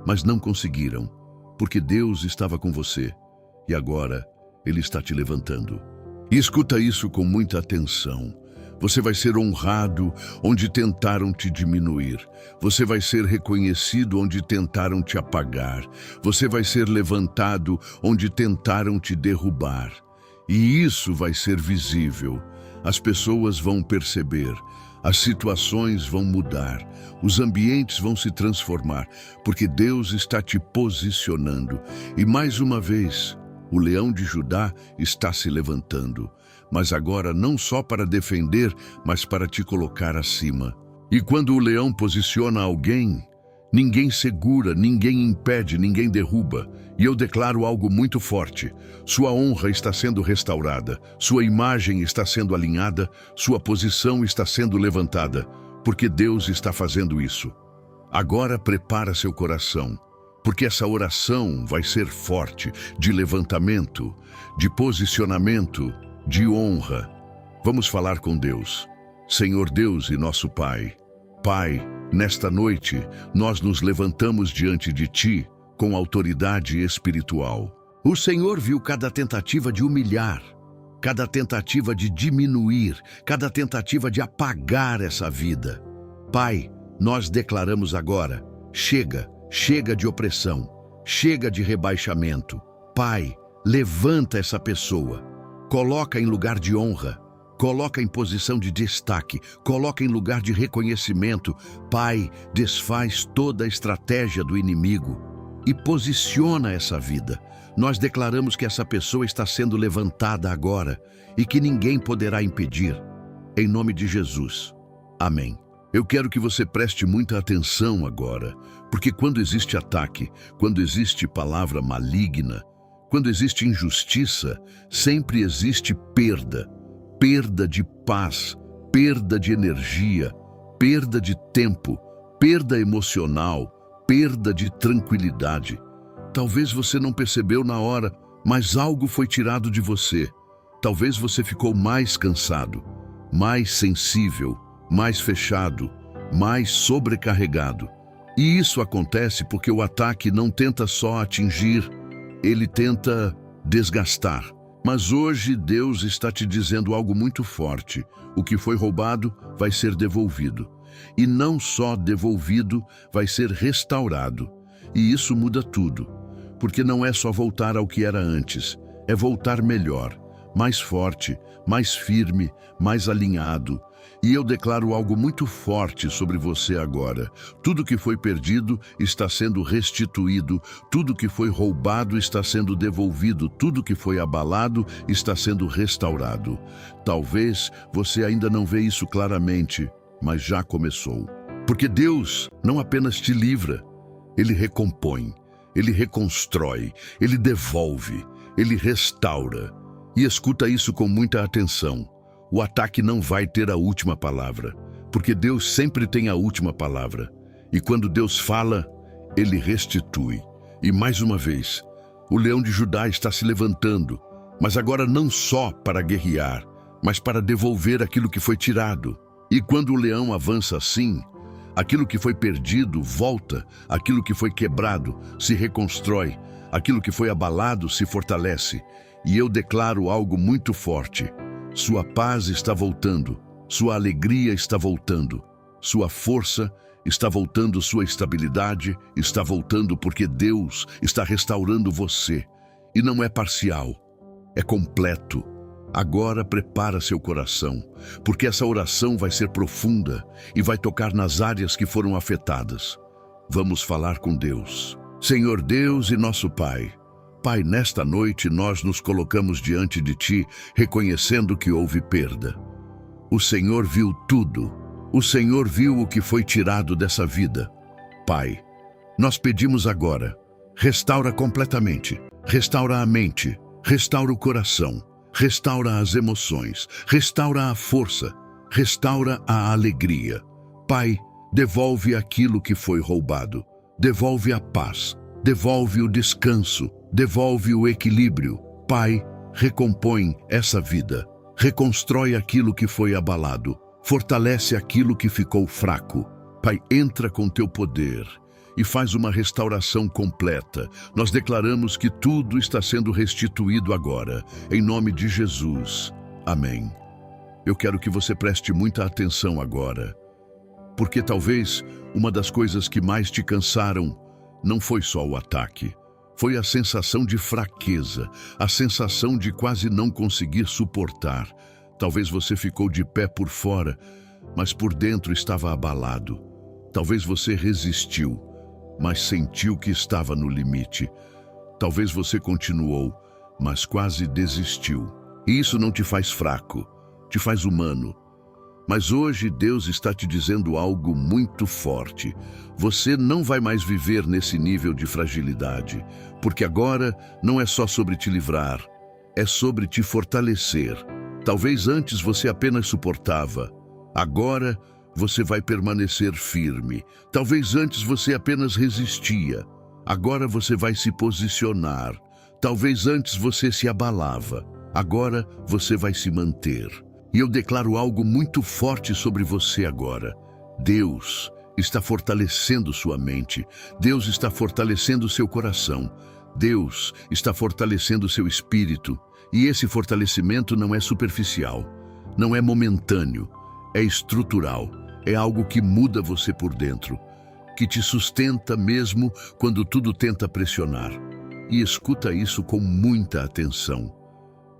mas não conseguiram, porque Deus estava com você e agora Ele está te levantando. E escuta isso com muita atenção. Você vai ser honrado onde tentaram te diminuir. Você vai ser reconhecido onde tentaram te apagar. Você vai ser levantado onde tentaram te derrubar. E isso vai ser visível. As pessoas vão perceber. As situações vão mudar. Os ambientes vão se transformar, porque Deus está te posicionando. E mais uma vez, o leão de Judá está se levantando. Mas agora não só para defender, mas para te colocar acima. E quando o leão posiciona alguém, ninguém segura, ninguém impede, ninguém derruba. E eu declaro algo muito forte. Sua honra está sendo restaurada, sua imagem está sendo alinhada, sua posição está sendo levantada, porque Deus está fazendo isso. Agora prepara seu coração, porque essa oração vai ser forte, de levantamento, de posicionamento, de honra. Vamos falar com Deus. Senhor Deus e nosso Pai. Pai, nesta noite, nós nos levantamos diante de Ti com autoridade espiritual. O Senhor viu cada tentativa de humilhar, cada tentativa de diminuir, cada tentativa de apagar essa vida. Pai, nós declaramos agora, chega de opressão, chega de rebaixamento. Pai, levanta essa pessoa. Coloca em lugar de honra, coloca em posição de destaque, coloca em lugar de reconhecimento. Pai, desfaz toda a estratégia do inimigo e posiciona essa vida. Nós declaramos que essa pessoa está sendo levantada agora e que ninguém poderá impedir. Em nome de Jesus. Amém. Eu quero que você preste muita atenção agora, porque quando existe ataque, quando existe palavra maligna, quando existe injustiça, sempre existe perda. Perda de paz, perda de energia, perda de tempo, perda emocional, perda de tranquilidade. Talvez você não percebeu na hora, mas algo foi tirado de você. Talvez você ficou mais cansado, mais sensível, mais fechado, mais sobrecarregado. E isso acontece porque o ataque não tenta só atingir, ele tenta desgastar. Mas hoje Deus está te dizendo algo muito forte. O que foi roubado vai ser devolvido. E não só devolvido, vai ser restaurado. E isso muda tudo. Porque não é só voltar ao que era antes, é voltar melhor, mais forte, mais firme, mais alinhado. E eu declaro algo muito forte sobre você agora. Tudo que foi perdido está sendo restituído, tudo que foi roubado está sendo devolvido, tudo que foi abalado está sendo restaurado. Talvez você ainda não vê isso claramente, mas já começou. Porque Deus não apenas te livra, Ele recompõe, Ele reconstrói, Ele devolve, Ele restaura. E escuta isso com muita atenção. O ataque não vai ter a última palavra, porque Deus sempre tem a última palavra. E quando Deus fala, Ele restitui. E mais uma vez, o leão de Judá está se levantando, mas agora não só para guerrear, mas para devolver aquilo que foi tirado. E quando o leão avança assim, aquilo que foi perdido volta, aquilo que foi quebrado se reconstrói, aquilo que foi abalado se fortalece. E eu declaro algo muito forte. Sua paz está voltando, sua alegria está voltando, sua força está voltando, sua estabilidade está voltando, porque Deus está restaurando você. E não é parcial, é completo. Agora prepara seu coração, porque essa oração vai ser profunda e vai tocar nas áreas que foram afetadas. Vamos falar com Deus. Senhor Deus e nosso Pai, Pai, nesta noite nós nos colocamos diante de Ti, reconhecendo que houve perda. O Senhor viu tudo. O Senhor viu o que foi tirado dessa vida. Pai, nós pedimos agora, restaura completamente, restaura a mente, restaura o coração, restaura as emoções, restaura a força, restaura a alegria. Pai, devolve aquilo que foi roubado, devolve a paz, devolve o descanso, devolve o equilíbrio. Pai, recompõe essa vida, reconstrói aquilo que foi abalado, fortalece aquilo que ficou fraco. Pai, entra com teu poder e faz uma restauração completa. Nós declaramos que tudo está sendo restituído agora, em nome de Jesus. Amém. Eu quero que você preste muita atenção agora, porque talvez uma das coisas que mais te cansaram não foi só o ataque. Foi a sensação de fraqueza, a sensação de quase não conseguir suportar. Talvez você ficou de pé por fora, mas por dentro estava abalado. Talvez você resistiu, mas sentiu que estava no limite. Talvez você continuou, mas quase desistiu. E isso não te faz fraco, te faz humano. Mas hoje Deus está te dizendo algo muito forte. Você não vai mais viver nesse nível de fragilidade, porque agora não é só sobre te livrar, é sobre te fortalecer. Talvez antes você apenas suportava, agora você vai permanecer firme. Talvez antes você apenas resistia, agora você vai se posicionar. Talvez antes você se abalava, agora você vai se manter. E eu declaro algo muito forte sobre você agora. Deus está fortalecendo sua mente. Deus está fortalecendo seu coração. Deus está fortalecendo seu espírito. E esse fortalecimento não é superficial, não é momentâneo, é estrutural. É algo que muda você por dentro, que te sustenta mesmo quando tudo tenta pressionar. E escuta isso com muita atenção.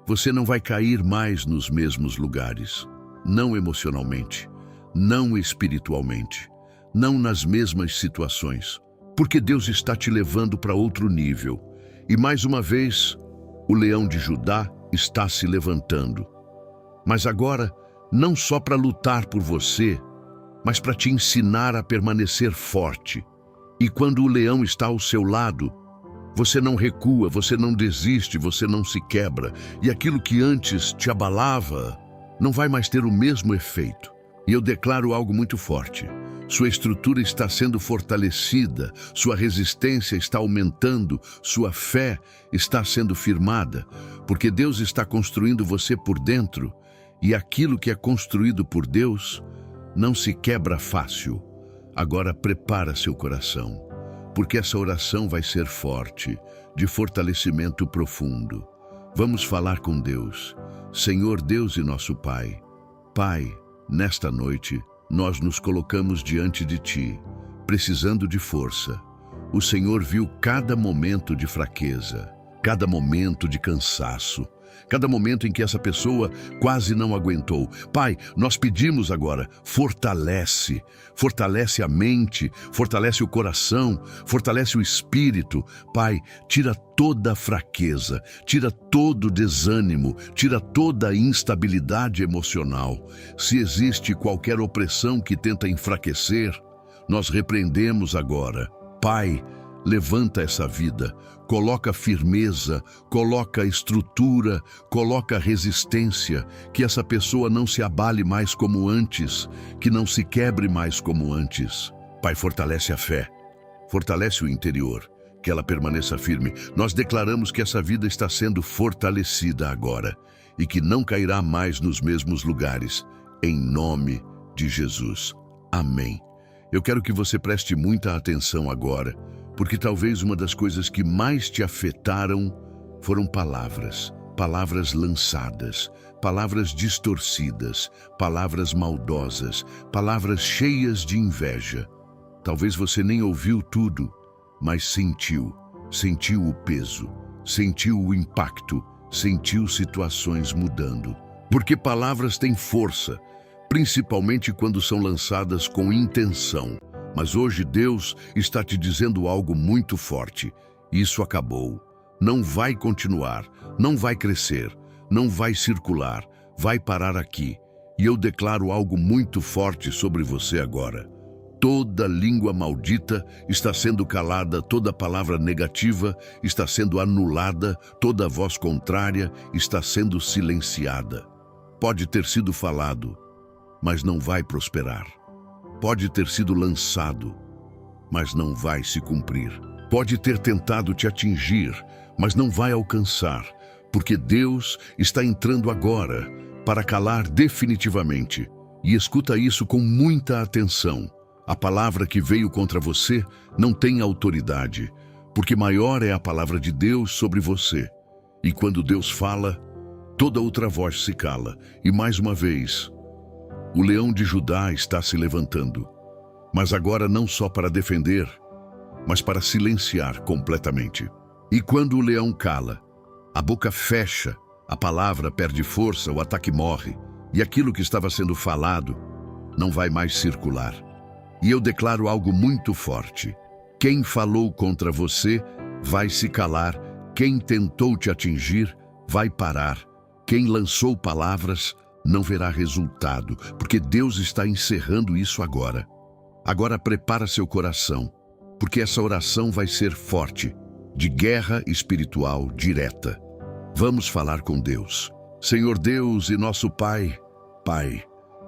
Você não vai cair mais nos mesmos lugares, não emocionalmente, não espiritualmente, não nas mesmas situações, porque Deus está te levando para outro nível. E mais uma vez, o leão de Judá está se levantando. Mas agora, não só para lutar por você, mas para te ensinar a permanecer forte. E quando o leão está ao seu lado, você não recua, você não desiste, você não se quebra. E aquilo que antes te abalava não vai mais ter o mesmo efeito. E eu declaro algo muito forte. Sua estrutura está sendo fortalecida, sua resistência está aumentando, sua fé está sendo firmada, porque Deus está construindo você por dentro, e aquilo que é construído por Deus não se quebra fácil. Agora prepara seu coração, porque essa oração vai ser forte, de fortalecimento profundo. Vamos falar com Deus. Senhor Deus e nosso Pai. Pai, nesta noite, nós nos colocamos diante de Ti, precisando de força. O Senhor viu cada momento de fraqueza, cada momento de cansaço, cada momento em que essa pessoa quase não aguentou. Pai, nós pedimos agora, fortalece a mente, fortalece o coração, fortalece o espírito. Pai, tira toda a fraqueza, tira todo o desânimo, tira toda a instabilidade emocional. Se existe qualquer opressão que tenta enfraquecer, nós repreendemos agora. Pai, levanta essa vida, coloca firmeza, coloca estrutura, coloca resistência, que essa pessoa não se abale mais como antes, que não se quebre mais como antes. Pai, fortalece a fé, fortalece o interior, que ela permaneça firme. Nós declaramos que essa vida está sendo fortalecida agora e que não cairá mais nos mesmos lugares, em nome de Jesus. Amém. Eu quero que você preste muita atenção agora, porque talvez uma das coisas que mais te afetaram foram palavras lançadas, palavras distorcidas, palavras maldosas, palavras cheias de inveja. Talvez você nem ouviu tudo, mas sentiu o peso, sentiu o impacto, sentiu situações mudando. Porque palavras têm força, principalmente quando são lançadas com intenção. Mas hoje Deus está te dizendo algo muito forte. Isso acabou. Não vai continuar, não vai crescer, não vai circular, vai parar aqui. E eu declaro algo muito forte sobre você agora. Toda língua maldita está sendo calada, toda palavra negativa está sendo anulada, toda voz contrária está sendo silenciada. Pode ter sido falado, mas não vai prosperar. Pode ter sido lançado, mas não vai se cumprir. Pode ter tentado te atingir, mas não vai alcançar, porque Deus está entrando agora para calar definitivamente. E escuta isso com muita atenção. A palavra que veio contra você não tem autoridade, porque maior é a palavra de Deus sobre você. E quando Deus fala, toda outra voz se cala. E mais uma vez, o leão de Judá está se levantando, mas agora não só para defender, mas para silenciar completamente. E quando o leão cala, a boca fecha, a palavra perde força, o ataque morre, e aquilo que estava sendo falado não vai mais circular. E eu declaro algo muito forte. Quem falou contra você vai se calar, quem tentou te atingir vai parar, quem lançou palavras não verá resultado, porque Deus está encerrando isso agora. Agora prepara seu coração, porque essa oração vai ser forte, de guerra espiritual direta. Vamos falar com Deus. Senhor Deus e nosso Pai,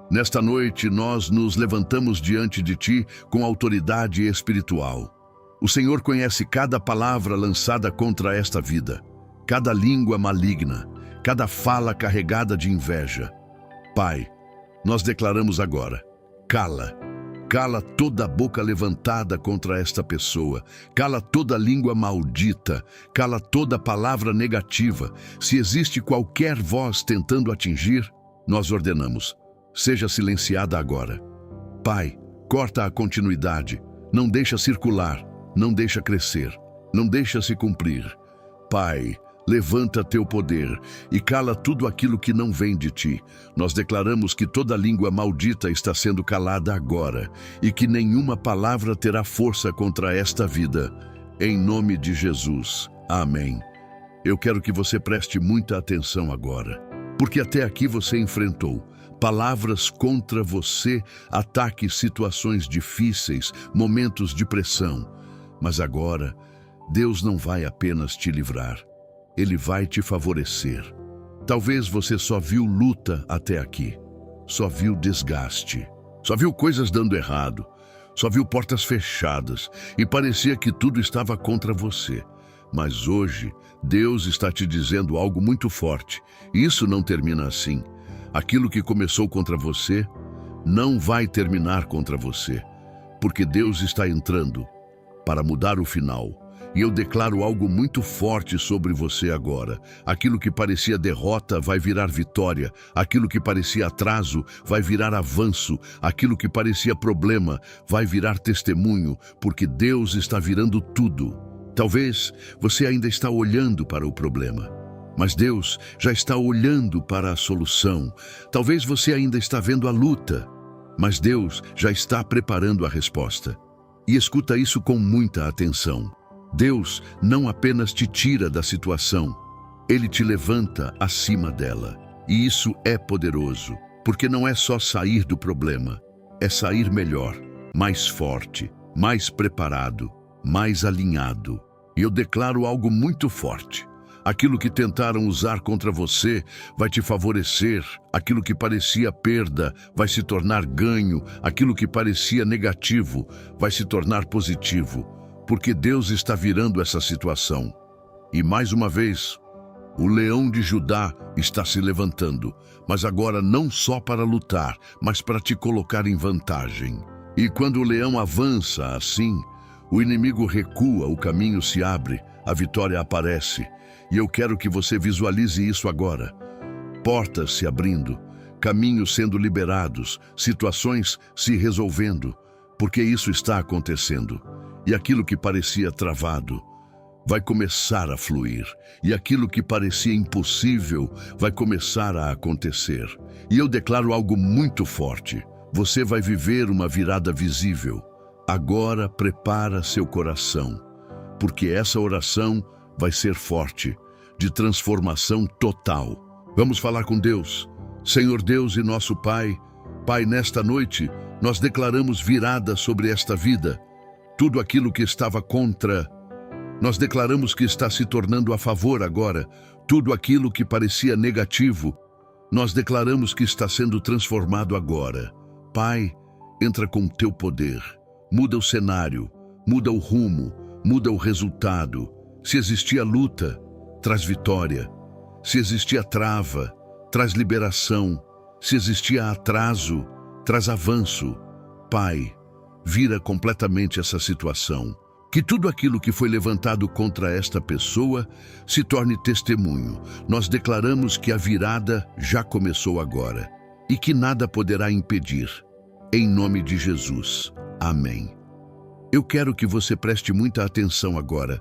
nesta noite nós nos levantamos diante de Ti com autoridade espiritual. O Senhor conhece cada palavra lançada contra esta vida, cada língua maligna, cada fala carregada de inveja. Pai, nós declaramos agora, cala toda a boca levantada contra esta pessoa, cala toda a língua maldita, cala toda palavra negativa. Se existe qualquer voz tentando atingir, nós ordenamos, seja silenciada agora. Pai, corta a continuidade, não deixa circular, não deixa crescer, não deixa se cumprir. Pai, levanta teu poder e cala tudo aquilo que não vem de ti. Nós declaramos que toda língua maldita está sendo calada agora e que nenhuma palavra terá força contra esta vida. Em nome de Jesus. Amém. Eu quero que você preste muita atenção agora, porque até aqui você enfrentou palavras contra você, ataques, situações difíceis, momentos de pressão. Mas agora, Deus não vai apenas te livrar, Ele vai te favorecer. Talvez você só viu luta até aqui, só viu desgaste, só viu coisas dando errado, só viu portas fechadas e parecia que tudo estava contra você. Mas hoje, Deus está te dizendo algo muito forte. Isso não termina assim. Aquilo que começou contra você não vai terminar contra você. porque Deus está entrando para mudar o final. E eu declaro algo muito forte sobre você agora. Aquilo que parecia derrota vai virar vitória. Aquilo que parecia atraso vai virar avanço. Aquilo que parecia problema vai virar testemunho, porque Deus está virando tudo. Talvez você ainda está olhando para o problema, mas Deus já está olhando para a solução. Talvez você ainda está vendo a luta, mas Deus já está preparando a resposta. E escuta isso com muita atenção. Deus não apenas te tira da situação, Ele te levanta acima dela. E isso é poderoso, porque não é só sair do problema, é sair melhor, mais forte, mais preparado, mais alinhado. E eu declaro algo muito forte. Aquilo que tentaram usar contra você vai te favorecer. Aquilo que parecia perda vai se tornar ganho. Aquilo que parecia negativo vai se tornar positivo, porque Deus está virando essa situação. E mais uma vez, o leão de Judá está se levantando, mas agora não só para lutar, mas para te colocar em vantagem. E quando o leão avança assim, o inimigo recua, o caminho se abre, a vitória aparece. E eu quero que você visualize isso agora. Portas se abrindo, caminhos sendo liberados, situações se resolvendo, porque isso está acontecendo. E aquilo que parecia travado vai começar a fluir. E aquilo que parecia impossível vai começar a acontecer. E eu declaro algo muito forte. Você vai viver uma virada visível. Agora prepara seu coração, porque essa oração vai ser forte, de transformação total. Vamos falar com Deus. Senhor Deus e nosso Pai, Pai, nesta noite nós declaramos virada sobre esta vida. Tudo aquilo que estava contra, nós declaramos que está se tornando a favor agora. Tudo aquilo que parecia negativo, nós declaramos que está sendo transformado agora. Pai, entra com teu poder. Muda o cenário, muda o rumo, muda o resultado. Se existia luta, traz vitória. Se existia trava, traz liberação. Se existia atraso, traz avanço. Pai, vira completamente essa situação. Que tudo aquilo que foi levantado contra esta pessoa se torne testemunho. Nós declaramos que a virada já começou agora e que nada poderá impedir. Em nome de Jesus. Amém. Eu quero que você preste muita atenção agora,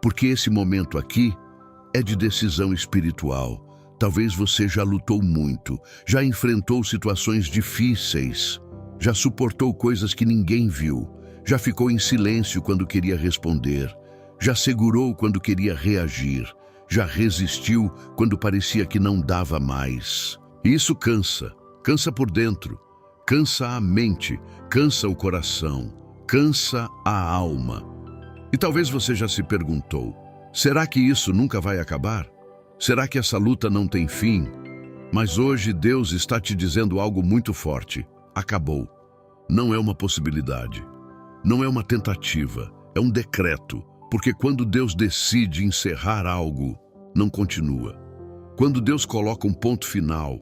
porque esse momento aqui é de decisão espiritual. Talvez você já lutou muito, já enfrentou situações difíceis, já suportou coisas que ninguém viu, já ficou em silêncio quando queria responder, já segurou quando queria reagir, já resistiu quando parecia que não dava mais. E isso cansa, cansa por dentro, cansa a mente, cansa o coração, cansa a alma. E talvez você já se perguntou, será que isso nunca vai acabar? Será que essa luta não tem fim? Mas hoje Deus está te dizendo algo muito forte. Acabou. Não é uma possibilidade. Não é uma tentativa. É um decreto. Porque quando Deus decide encerrar algo, não continua. Quando Deus coloca um ponto final,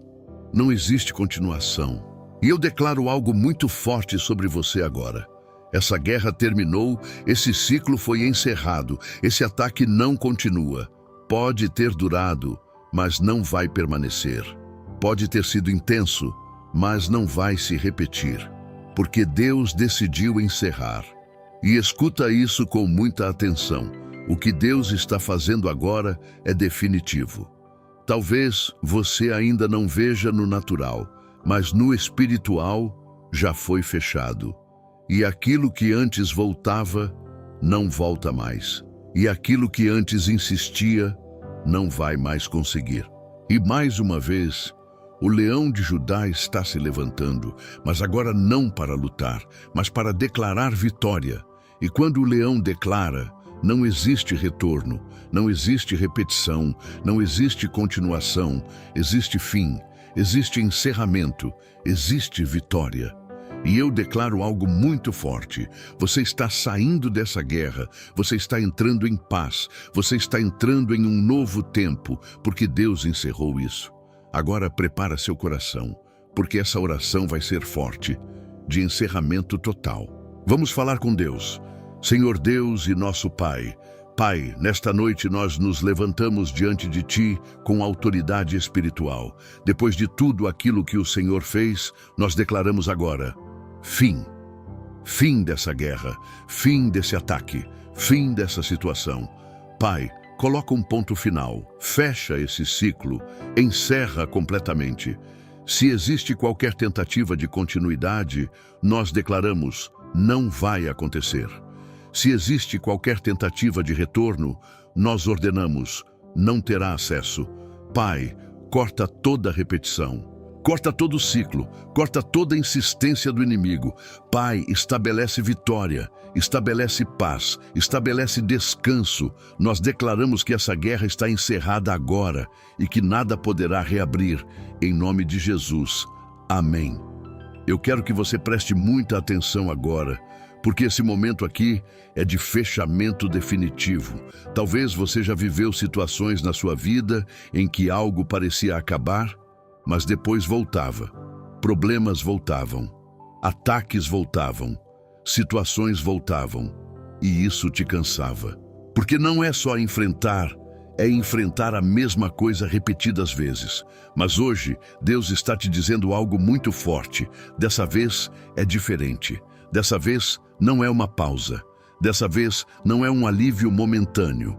não existe continuação. E eu declaro algo muito forte sobre você agora. Essa guerra terminou, esse ciclo foi encerrado, esse ataque não continua. Pode ter durado, mas não vai permanecer. Pode ter sido intenso, mas não vai se repetir, porque Deus decidiu encerrar. E escuta isso com muita atenção. O que Deus está fazendo agora é definitivo. Talvez você ainda não veja no natural, mas no espiritual já foi fechado. E aquilo que antes voltava, não volta mais. E aquilo que antes insistia, não vai mais conseguir. E mais uma vez, o leão de Judá está se levantando, mas agora não para lutar, mas para declarar vitória. E quando o leão declara, não existe retorno, não existe repetição, não existe continuação, existe fim, existe encerramento, existe vitória. E eu declaro algo muito forte. Você está saindo dessa guerra, você está entrando em paz, você está entrando em um novo tempo, porque Deus encerrou isso. Agora prepara seu coração, porque essa oração vai ser forte, de encerramento total. Vamos falar com Deus. Senhor Deus e nosso Pai. Pai, nesta noite nós nos levantamos diante de Ti com autoridade espiritual. Depois de tudo aquilo que o Senhor fez, nós declaramos agora: fim. Fim dessa guerra, fim desse ataque, fim dessa situação. Pai, coloca um ponto final, fecha esse ciclo, encerra completamente. Se existe qualquer tentativa de continuidade, nós declaramos: não vai acontecer. Se existe qualquer tentativa de retorno, nós ordenamos: não terá acesso. Pai, corta toda repetição. Corta todo o ciclo, corta toda a insistência do inimigo. Pai, estabelece vitória, estabelece paz, estabelece descanso. Nós declaramos que essa guerra está encerrada agora e que nada poderá reabrir, em nome de Jesus. Amém. Eu quero que você preste muita atenção agora, porque esse momento aqui é de fechamento definitivo. Talvez você já viveu situações na sua vida em que algo parecia acabar, mas depois voltava. Problemas voltavam, ataques voltavam, situações voltavam, e isso te cansava. Porque não é só enfrentar, é enfrentar a mesma coisa repetidas vezes. Mas hoje, Deus está te dizendo algo muito forte. Dessa vez é diferente. Dessa vez não é uma pausa. Dessa vez não é um alívio momentâneo.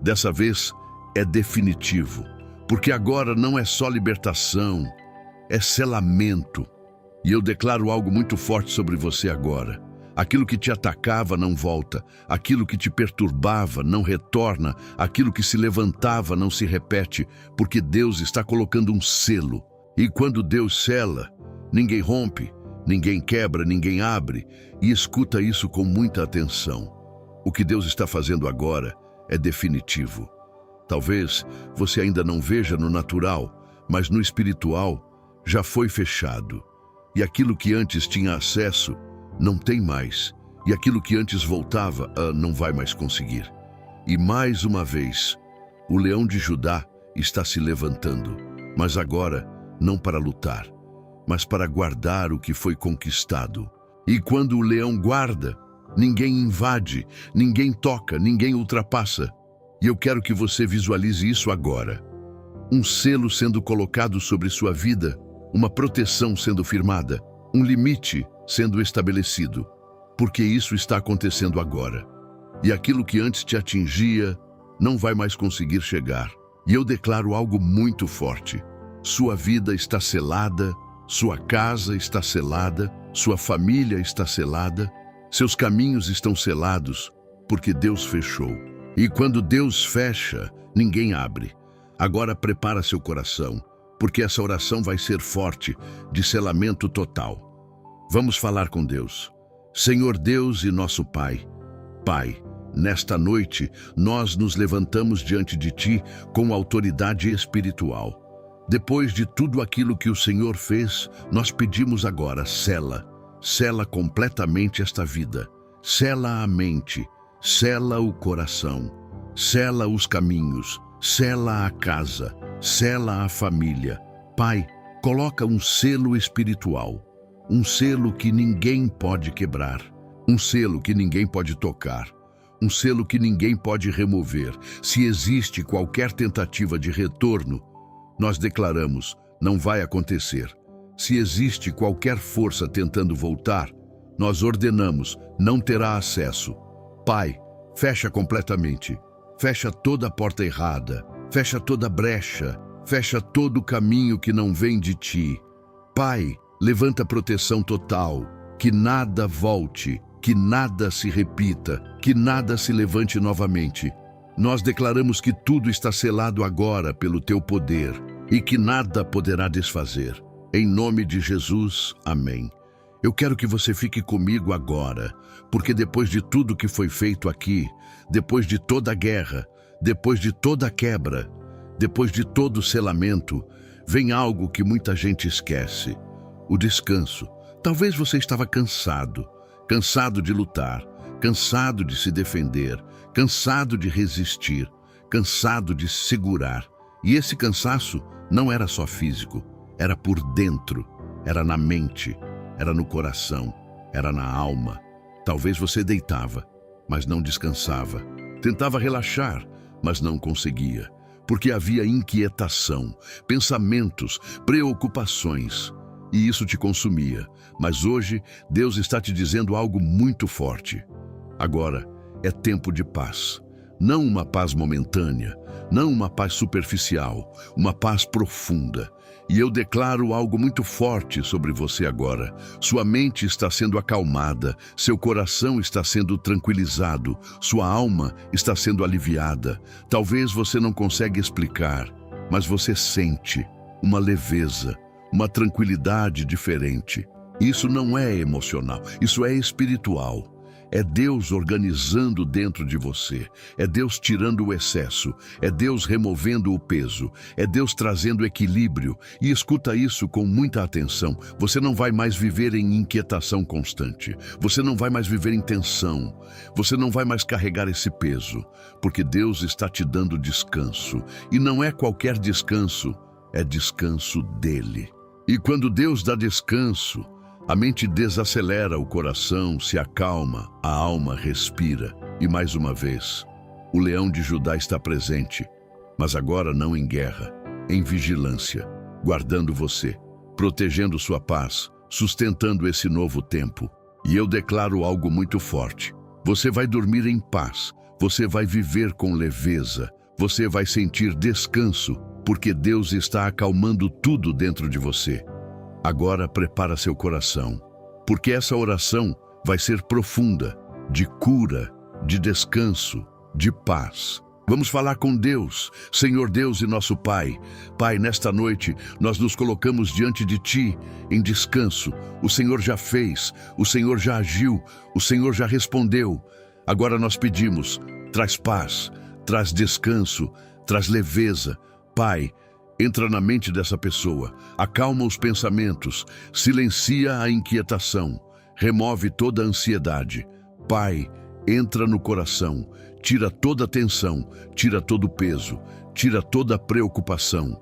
Dessa vez é definitivo. Porque agora não é só libertação, é selamento. E eu declaro algo muito forte sobre você agora. Aquilo que te atacava não volta, aquilo que te perturbava não retorna, aquilo que se levantava não se repete, porque Deus está colocando um selo. E quando Deus sela, ninguém rompe, ninguém quebra, ninguém abre. E escuta isso com muita atenção. O que Deus está fazendo agora é definitivo. Talvez você ainda não veja no natural, mas no espiritual já foi fechado. E aquilo que antes tinha acesso, não tem mais. E aquilo que antes voltava, não vai mais conseguir. E mais uma vez, o leão de Judá está se levantando. Mas agora, não para lutar, mas para guardar o que foi conquistado. E quando o leão guarda, ninguém invade, ninguém toca, ninguém ultrapassa. E eu quero que você visualize isso agora. Um selo sendo colocado sobre sua vida, uma proteção sendo firmada, um limite sendo estabelecido. Porque isso está acontecendo agora. E aquilo que antes te atingia, não vai mais conseguir chegar. E eu declaro algo muito forte. Sua vida está selada, sua casa está selada, sua família está selada, seus caminhos estão selados, porque Deus fechou. E quando Deus fecha, ninguém abre. Agora prepara seu coração, porque essa oração vai ser forte, de selamento total. Vamos falar com Deus. Senhor Deus e nosso Pai. Pai, nesta noite, nós nos levantamos diante de Ti com autoridade espiritual. Depois de tudo aquilo que o Senhor fez, nós pedimos agora, sela completamente esta vida. Sela a mente. Sela o coração, sela os caminhos, sela a casa, sela a família. Pai, coloca um selo espiritual, um selo que ninguém pode quebrar, um selo que ninguém pode tocar, um selo que ninguém pode remover. Se existe qualquer tentativa de retorno, nós declaramos: não vai acontecer. Se existe qualquer força tentando voltar, nós ordenamos: não terá acesso. Pai, fecha completamente, fecha toda a porta errada, fecha toda a brecha, fecha todo o caminho que não vem de Ti. Pai, levanta proteção total, que nada volte, que nada se repita, que nada se levante novamente. Nós declaramos que tudo está selado agora pelo Teu poder e que nada poderá desfazer. Em nome de Jesus, amém. Eu quero que você fique comigo agora, porque depois de tudo que foi feito aqui, depois de toda a guerra, depois de toda a quebra, depois de todo o selamento, vem algo que muita gente esquece: o descanso. Talvez você estava cansado de lutar, cansado de se defender, cansado de resistir, cansado de segurar. E esse cansaço não era só físico, era por dentro, era na mente, era no coração, era na alma. Talvez você deitava, mas não descansava. Tentava relaxar, mas não conseguia, porque havia inquietação, pensamentos, preocupações, e isso te consumia. Mas hoje, Deus está te dizendo algo muito forte. Agora é tempo de paz. Não uma paz momentânea, não uma paz superficial, uma paz profunda. E eu declaro algo muito forte sobre você agora. Sua mente está sendo acalmada, seu coração está sendo tranquilizado, sua alma está sendo aliviada. Talvez você não consiga explicar, mas você sente uma leveza, uma tranquilidade diferente. Isso não é emocional, isso é espiritual. É Deus organizando dentro de você, é Deus tirando o excesso, é Deus removendo o peso, é Deus trazendo equilíbrio. E escuta isso com muita atenção. Você não vai mais viver em inquietação constante, você não vai mais viver em tensão, você não vai mais carregar esse peso, porque Deus está te dando descanso. E não é qualquer descanso, é descanso dele. E quando Deus dá descanso, a mente desacelera, o coração se acalma, a alma respira. E mais uma vez, o leão de Judá está presente, mas agora não em guerra, em vigilância, guardando você, protegendo sua paz, sustentando esse novo tempo. E eu declaro algo muito forte. Você vai dormir em paz, você vai viver com leveza, você vai sentir descanso, porque Deus está acalmando tudo dentro de você. Agora prepara seu coração, porque essa oração vai ser profunda, de cura, de descanso, de paz. Vamos falar com Deus. Senhor Deus e nosso Pai. Pai, nesta noite nós nos colocamos diante de Ti em descanso. O Senhor já fez, o Senhor já agiu, o Senhor já respondeu. Agora nós pedimos, traz paz, traz descanso, traz leveza. Pai, entra na mente dessa pessoa, acalma os pensamentos, silencia a inquietação, remove toda a ansiedade. Pai, entra no coração, tira toda a tensão, tira todo o peso, tira toda a preocupação.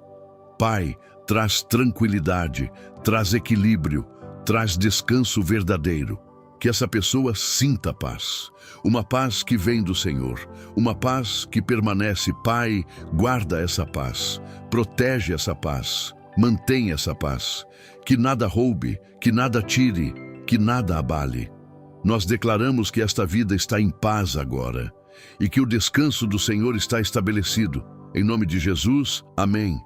Pai, traz tranquilidade, traz equilíbrio, traz descanso verdadeiro. Que essa pessoa sinta paz, uma paz que vem do Senhor, uma paz que permanece. Pai, guarda essa paz, protege essa paz, mantém essa paz, que nada roube, que nada tire, que nada abale. Nós declaramos que esta vida está em paz agora e que o descanso do Senhor está estabelecido. Em nome de Jesus, amém.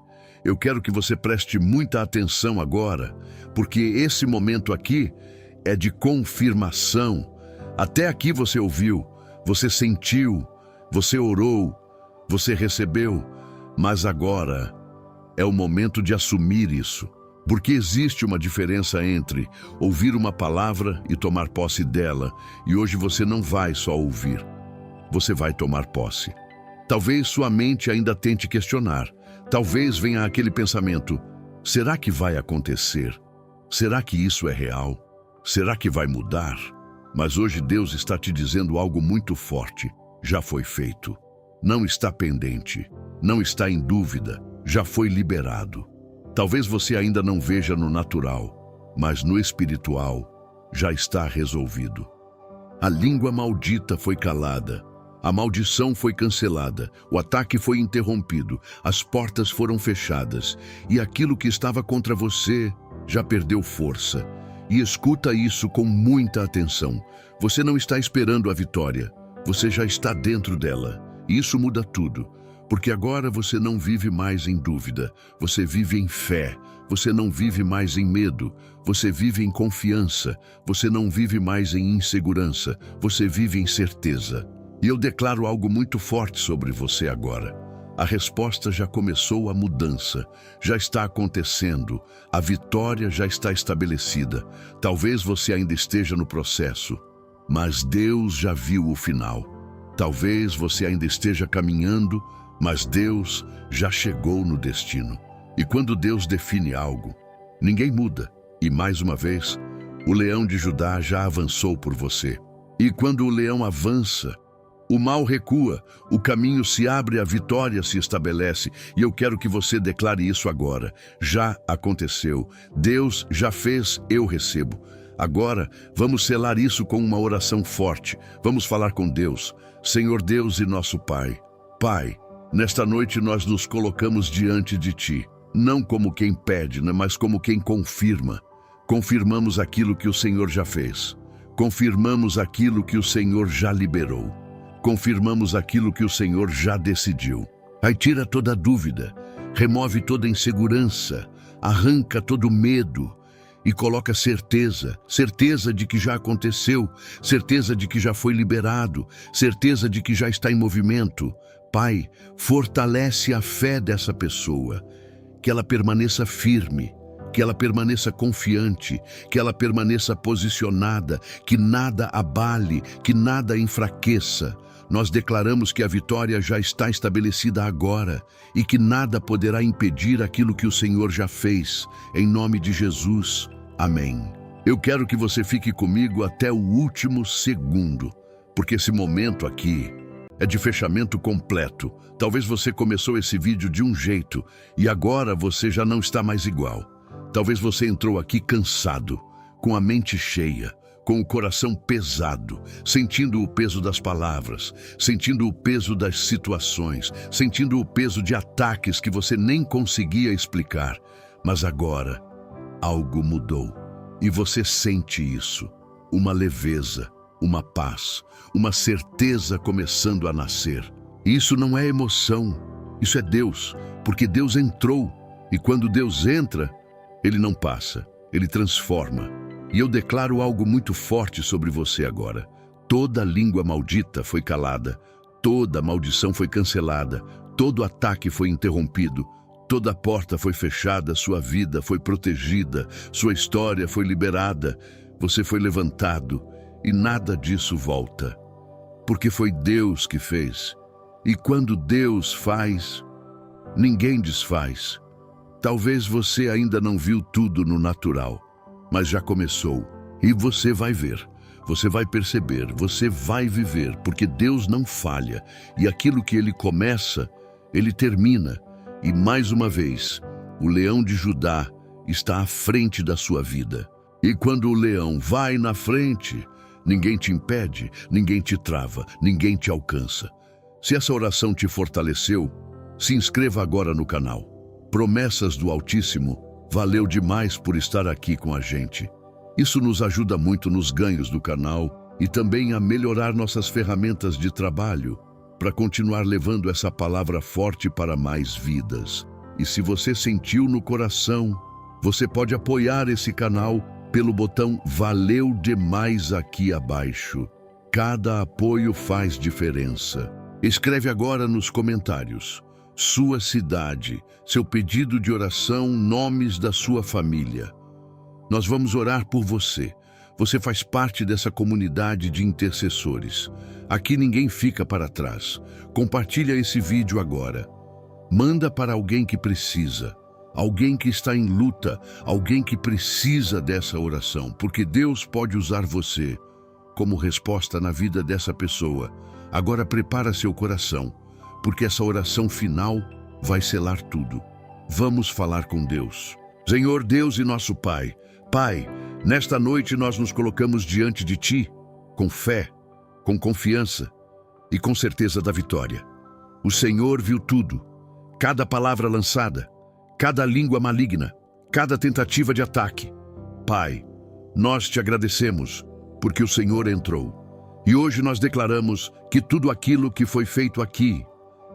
Eu quero que você preste muita atenção agora, porque esse momento aqui é de confirmação. Até aqui você ouviu, você sentiu, você orou, você recebeu, mas agora é o momento de assumir isso, porque existe uma diferença entre ouvir uma palavra e tomar posse dela, e hoje você não vai só ouvir, você vai tomar posse. Talvez sua mente ainda tente questionar, talvez venha aquele pensamento: será que vai acontecer? Será que isso é real? Será que vai mudar? Mas hoje Deus está te dizendo algo muito forte. Já foi feito. Não está pendente. Não está em dúvida. Já foi liberado. Talvez você ainda não veja no natural, mas no espiritual já está resolvido. A língua maldita foi calada. A maldição foi cancelada. O ataque foi interrompido. As portas foram fechadas. E aquilo que estava contra você já perdeu força. E escuta isso com muita atenção. Você não está esperando a vitória, você já está dentro dela. E isso muda tudo, porque agora você não vive mais em dúvida, você vive em fé, você não vive mais em medo, você vive em confiança, você não vive mais em insegurança, você vive em certeza. E eu declaro algo muito forte sobre você agora. A resposta já começou, a mudança já está acontecendo, a vitória já está estabelecida. Talvez você ainda esteja no processo, mas Deus já viu o final. Talvez você ainda esteja caminhando, mas Deus já chegou no destino. E quando Deus define algo, ninguém muda. E mais uma vez, o leão de Judá já avançou por você. E quando o leão avança, o mal recua, o caminho se abre, a vitória se estabelece. E eu quero que você declare isso agora. Já aconteceu. Deus já fez, eu recebo. Agora, vamos selar isso com uma oração forte. Vamos falar com Deus. Senhor Deus e nosso Pai. Pai, nesta noite nós nos colocamos diante de Ti, não como quem pede, mas como quem confirma. Confirmamos aquilo que o Senhor já fez. Confirmamos aquilo que o Senhor já liberou. Confirmamos aquilo que o Senhor já decidiu. Aí tira toda dúvida, remove toda insegurança, arranca todo medo e coloca certeza de que já aconteceu, certeza de que já foi liberado, certeza de que já está em movimento. Pai, fortalece a fé dessa pessoa, que ela permaneça firme, que ela permaneça confiante, que ela permaneça posicionada, que nada abale, que nada enfraqueça. Nós declaramos que a vitória já está estabelecida agora e que nada poderá impedir aquilo que o Senhor já fez. Em nome de Jesus. Amém. Eu quero que você fique comigo até o último segundo, porque esse momento aqui é de fechamento completo. Talvez você começou esse vídeo de um jeito e agora você já não está mais igual. Talvez você entrou aqui cansado, com a mente cheia, com o coração pesado, sentindo o peso das palavras, sentindo o peso das situações, sentindo o peso de ataques que você nem conseguia explicar. Mas agora, algo mudou e você sente isso, uma leveza, uma paz, uma certeza começando a nascer. E isso não é emoção, isso é Deus, porque Deus entrou e quando Deus entra, Ele não passa, Ele transforma. E eu declaro algo muito forte sobre você agora. Toda língua maldita foi calada, toda maldição foi cancelada, todo ataque foi interrompido, toda porta foi fechada, sua vida foi protegida, sua história foi liberada, você foi levantado e nada disso volta. Porque foi Deus que fez. E quando Deus faz, ninguém desfaz. Talvez você ainda não viu tudo no natural, mas já começou. E você vai ver, você vai perceber, você vai viver, porque Deus não falha. E aquilo que Ele começa, Ele termina. E mais uma vez, o leão de Judá está à frente da sua vida. E quando o leão vai na frente, ninguém te impede, ninguém te trava, ninguém te alcança. Se essa oração te fortaleceu, se inscreva agora no canal. Promessas do Altíssimo, valeu demais por estar aqui com a gente. Isso nos ajuda muito nos ganhos do canal e também a melhorar nossas ferramentas de trabalho, para continuar levando essa palavra forte para mais vidas. E se você sentiu no coração, você pode apoiar esse canal pelo botão Valeu Demais aqui abaixo. Cada apoio faz diferença. Escreve agora nos comentários sua cidade, seu pedido de oração, nomes da sua família. Nós vamos orar por você. Você faz parte dessa comunidade de intercessores. Aqui ninguém fica para trás. Compartilha esse vídeo agora. Manda para alguém que precisa, alguém que está em luta, alguém que precisa dessa oração, porque Deus pode usar você como resposta na vida dessa pessoa. Agora prepara seu coração, porque essa oração final vai selar tudo. Vamos falar com Deus. Senhor Deus e nosso Pai. Pai, nesta noite nós nos colocamos diante de Ti, com fé, com confiança e com certeza da vitória. O Senhor viu tudo, cada palavra lançada, cada língua maligna, cada tentativa de ataque. Pai, nós te agradecemos, porque o Senhor entrou. E hoje nós declaramos que tudo aquilo que foi feito aqui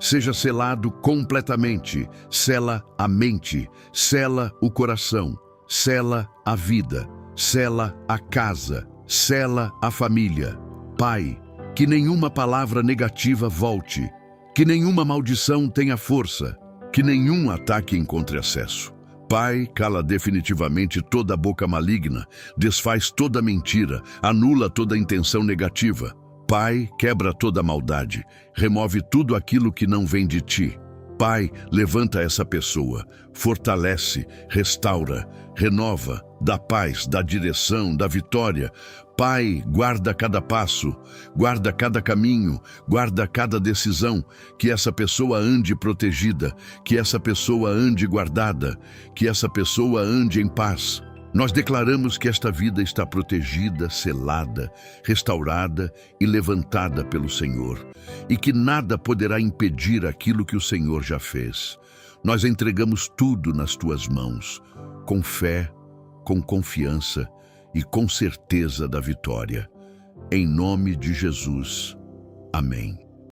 seja selado completamente. Sela a mente, sela o coração, sela a vida, sela a casa, sela a família. Pai, que nenhuma palavra negativa volte, que nenhuma maldição tenha força, que nenhum ataque encontre acesso. Pai, cala definitivamente toda a boca maligna, desfaz toda mentira, anula toda intenção negativa. Pai, quebra toda maldade, remove tudo aquilo que não vem de Ti. Pai, levanta essa pessoa, fortalece, restaura, renova, dá paz, dá direção, dá vitória. Pai, guarda cada passo, guarda cada caminho, guarda cada decisão, que essa pessoa ande protegida, que essa pessoa ande guardada, que essa pessoa ande em paz. Nós declaramos que esta vida está protegida, selada, restaurada e levantada pelo Senhor, e que nada poderá impedir aquilo que o Senhor já fez. Nós entregamos tudo nas tuas mãos, com fé, com confiança e com certeza da vitória. Em nome de Jesus. Amém.